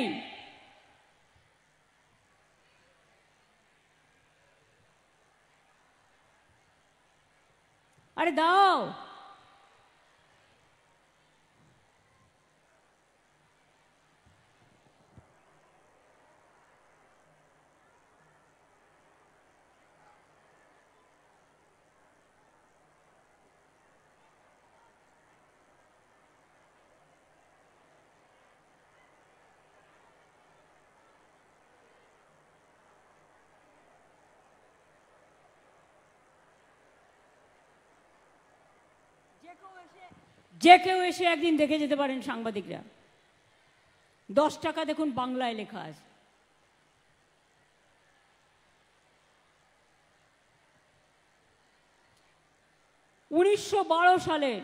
আরে দাও। যে কেউ এসে একদিন দেখে যেতে পারেন সাংবাদিকরা। 10 টাকা দেখুন বাংলায় লেখা আছে। (1912) সালের,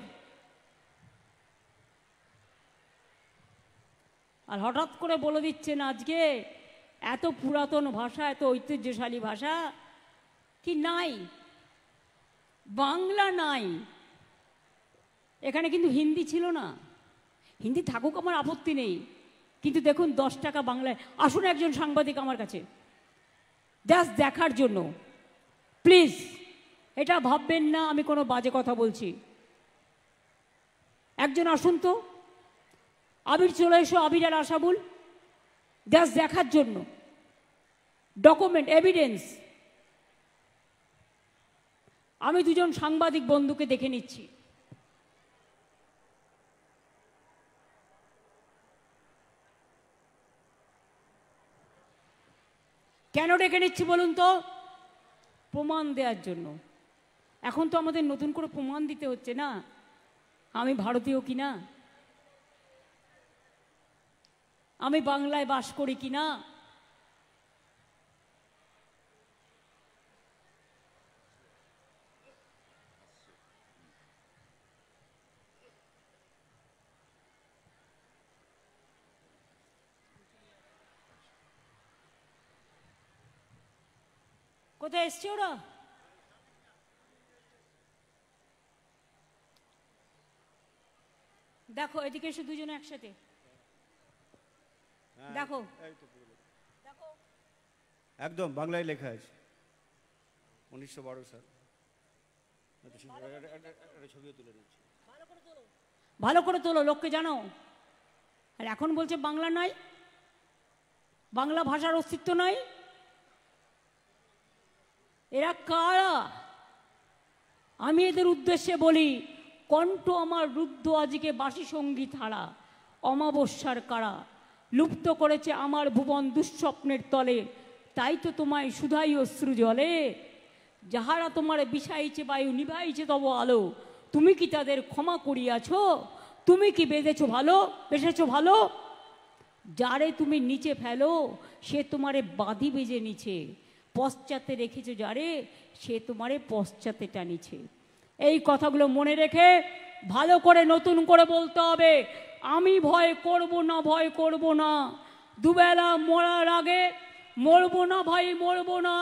আর হঠাৎ করে বলে দিচ্ছেন আজকে এত পুরাতন ভাষা, এত ঐতিহ্যশালী ভাষা কি নাই, বাংলা নাই। এখানে কিন্তু হিন্দি ছিল না, হিন্দি থাকুক আমার আপত্তি নেই, কিন্তু দেখুন 10 টাকা বাংলায়। আসুন একজন সাংবাদিক আমার কাছে জাস্ট দেখার জন্য, প্লিজ। এটা ভাববেন না আমি কোনো বাজে কথা বলছি। একজন আসুন তো, আবির চলে এসো, আবির আর আশাবুল, জাস্ট দেখার জন্য, ডকুমেন্ট, এভিডেন্স। আমি দুজন সাংবাদিক বন্ধুকে দেখে নিচ্ছি। কেন ডেকে নিচ্ছি বলুন তো? প্রমাণ দেওয়ার জন্য। এখন তো আমাদের নতুন করে প্রমাণ দিতে হচ্ছে না আমি ভারতীয় কিনা, আমি বাংলায় বাস করি কিনা। কোথায় এসছে ওরা? দেখো এদিকে এসে দুজনে একসাথে দেখো, দেখো একদম বাংলায় লেখা আছে 1912 সাল। ছবিও তুলে নিচ্ছি, ভালো করে তোলো, লোককে জানো। আর এখন বলছে বাংলা নাই, বাংলা ভাষার অস্তিত্ব নাই। এরা কারা? আমি এদের উদ্দেশ্যে বলি, কণ্ঠ আমার রুদ্ধ আজকে বাসি সঙ্গীত হারা, অমাবস্যার কারা লুপ্ত করেছে আমার ভুবন দুঃস্বপ্নের তলে। তাই তো তোমায় সুধাই অশ্রু জলে, যাহারা তোমার বিষাইছে বায়ু নিভাইছে তব আলো, তুমি কি তাদের ক্ষমা করিয়াছ? তুমি কি বেঁচেছ ভালো? যারে তুমি নিচে ফেলো সে তোমারে বাঁধি বেজে নিছে, পশ্চাতে রেখেছো যারে সে তোমারে পশ্চাতে টানিছে। এই কথাগুলো মনে রেখে ভালো করে নতুন করে বলতে হবে, আমি ভয় করব না, দুবেলা মরার আগে মরবো না ভাই, মরবো না।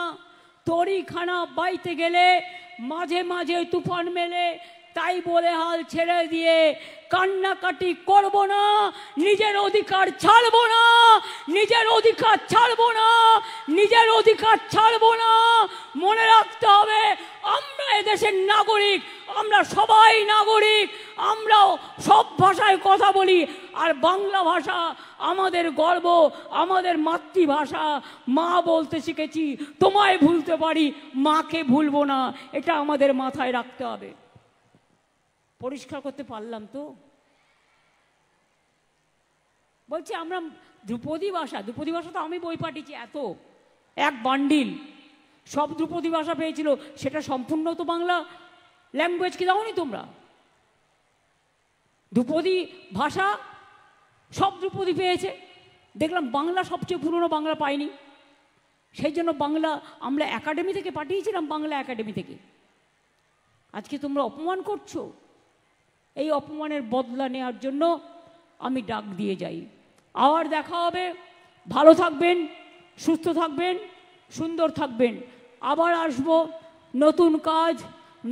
তরিখানা বাইতে গেলে মাঝে মাঝে তুফান মেলে, তাই বলে হাল ছেড়ে দিয়ে কান্নাকাটি করব না, নিজের অধিকার ছাড়বো না, নিজের অধিকার ছাড়বো না, নিজের অধিকার ছাড়বো না। মনে রাখতে হবে আমরা এদেশের নাগরিক, আমরা সবাই নাগরিক, আমরাও সব ভাষায় কথা বলি। আর বাংলা ভাষা আমাদের গর্ব, আমাদের মাতৃভাষা। মা বলতে শিখেছি, তোমায় ভুলতে পারি, মাকে ভুলবো না, এটা আমাদের মাথায় রাখতে হবে। পরিষ্কার করতে পারলাম তো? বলছি আমরা ধ্রুপদী ভাষা তো আমি বই পাঠিয়েছি এত, এক বান্ডিল সব ধ্রুপদী ভাষা পেয়েছিল, সেটা সম্পূর্ণ তো বাংলা ল্যাঙ্গুয়েজ কি দাওনি তোমরা? ধ্রুপদী ভাষা সব ধ্রুপদী পেয়েছে, দেখলাম বাংলা সবচেয়ে পুরনো বাংলা পাইনি। সেই জন্য বাংলা আমরা একাডেমি থেকে পাঠিয়েছিলাম, বাংলা একাডেমি থেকে। আজকে তোমরা অপমান করছো, এই অপমানের বদলা নেওয়ার জন্য আমি ডাক দিয়ে যাই। আবার দেখা হবে, ভালো থাকবেন, সুস্থ থাকবেন, সুন্দর থাকবেন। আবার আসব, নতুন কাজ,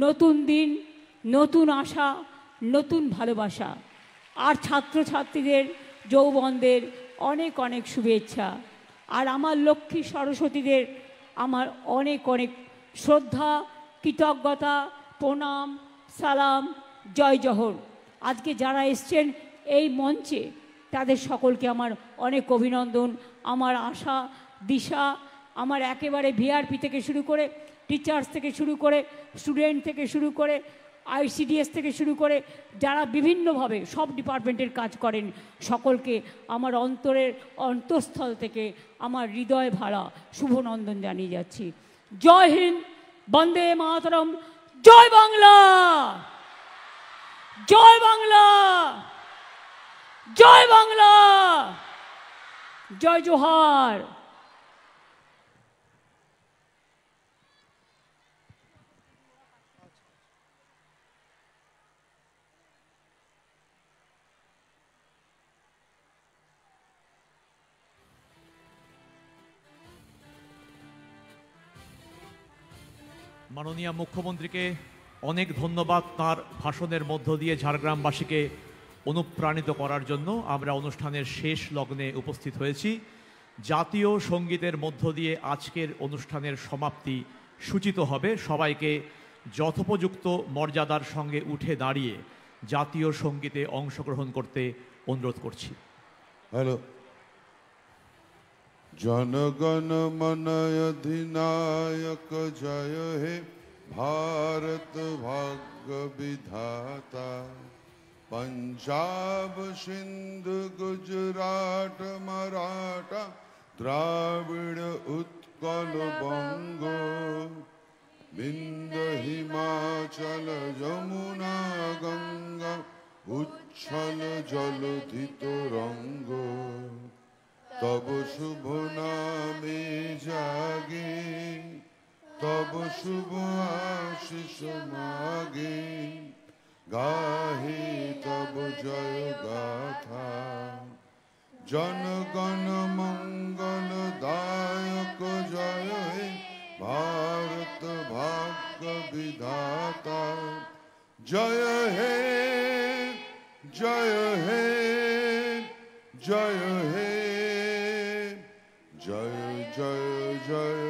নতুন দিন, নতুন আশা, নতুন ভালোবাসা। আর ছাত্রছাত্রীদের, যৌবনদের অনেক অনেক শুভেচ্ছা। আর আমার লক্ষ্মী সরস্বতীদের আমার অনেক অনেক শ্রদ্ধা, কৃতজ্ঞতা, প্রণাম, সালাম, জয় জোহর। আজকে যারা এসছেন এই মঞ্চে তাদের সকলকে আমার অনেক অভিনন্দন। আমার আশা দিশা, আমার একেবারে ভিআরপি থেকে শুরু করে, টিচার্স থেকে শুরু করে, স্টুডেন্ট থেকে শুরু করে, আইসিডিএস থেকে শুরু করে যারা বিভিন্নভাবে সব ডিপার্টমেন্টের কাজ করেন, সকলকে আমার অন্তরের অন্তঃস্থল থেকে আমার হৃদয় ভরা শুভনন্দন জানিয়ে যাচ্ছি। জয় হিন্দ, বন্দে মাতরম, জয় বাংলা, জয় বাংলা, জয় বাংলা, জয় জোহার। মাননীয় মুখ্যমন্ত্রীকে অনেক ধন্যবাদ তার ভাষণের মধ্য দিয়ে ঝাড়গ্রামবাসীকে অনুপ্রাণিত করার জন্য। আমরা অনুষ্ঠানের শেষ লগ্নে উপস্থিত হয়েছি। জাতীয় সঙ্গীতের মধ্য দিয়ে আজকের অনুষ্ঠানের সমাপ্তি সূচিত হবে। সবাইকে যথোপযুক্ত মর্যাদার সঙ্গে উঠে দাঁড়িয়ে জাতীয় সঙ্গীতে অংশগ্রহণ করতে অনুরোধ করছি। হ্যালো। जनगण मन अधिनायक जय हे भारत भाग्य विधाता। पंजाब सिंध गुजरात मराठा द्राविड़ उत्कल बंग विंध्य हिमाचल यमुना गंगा उच्छल जलधि तरंग। तब शुभ नामे जागे तब शुभ आशीष मागे गाहे तब जय गाथा। जनगण मंगल दायक जय हे भारत भाग्य विधाता। जय हे जय हे जय हे जय जय जय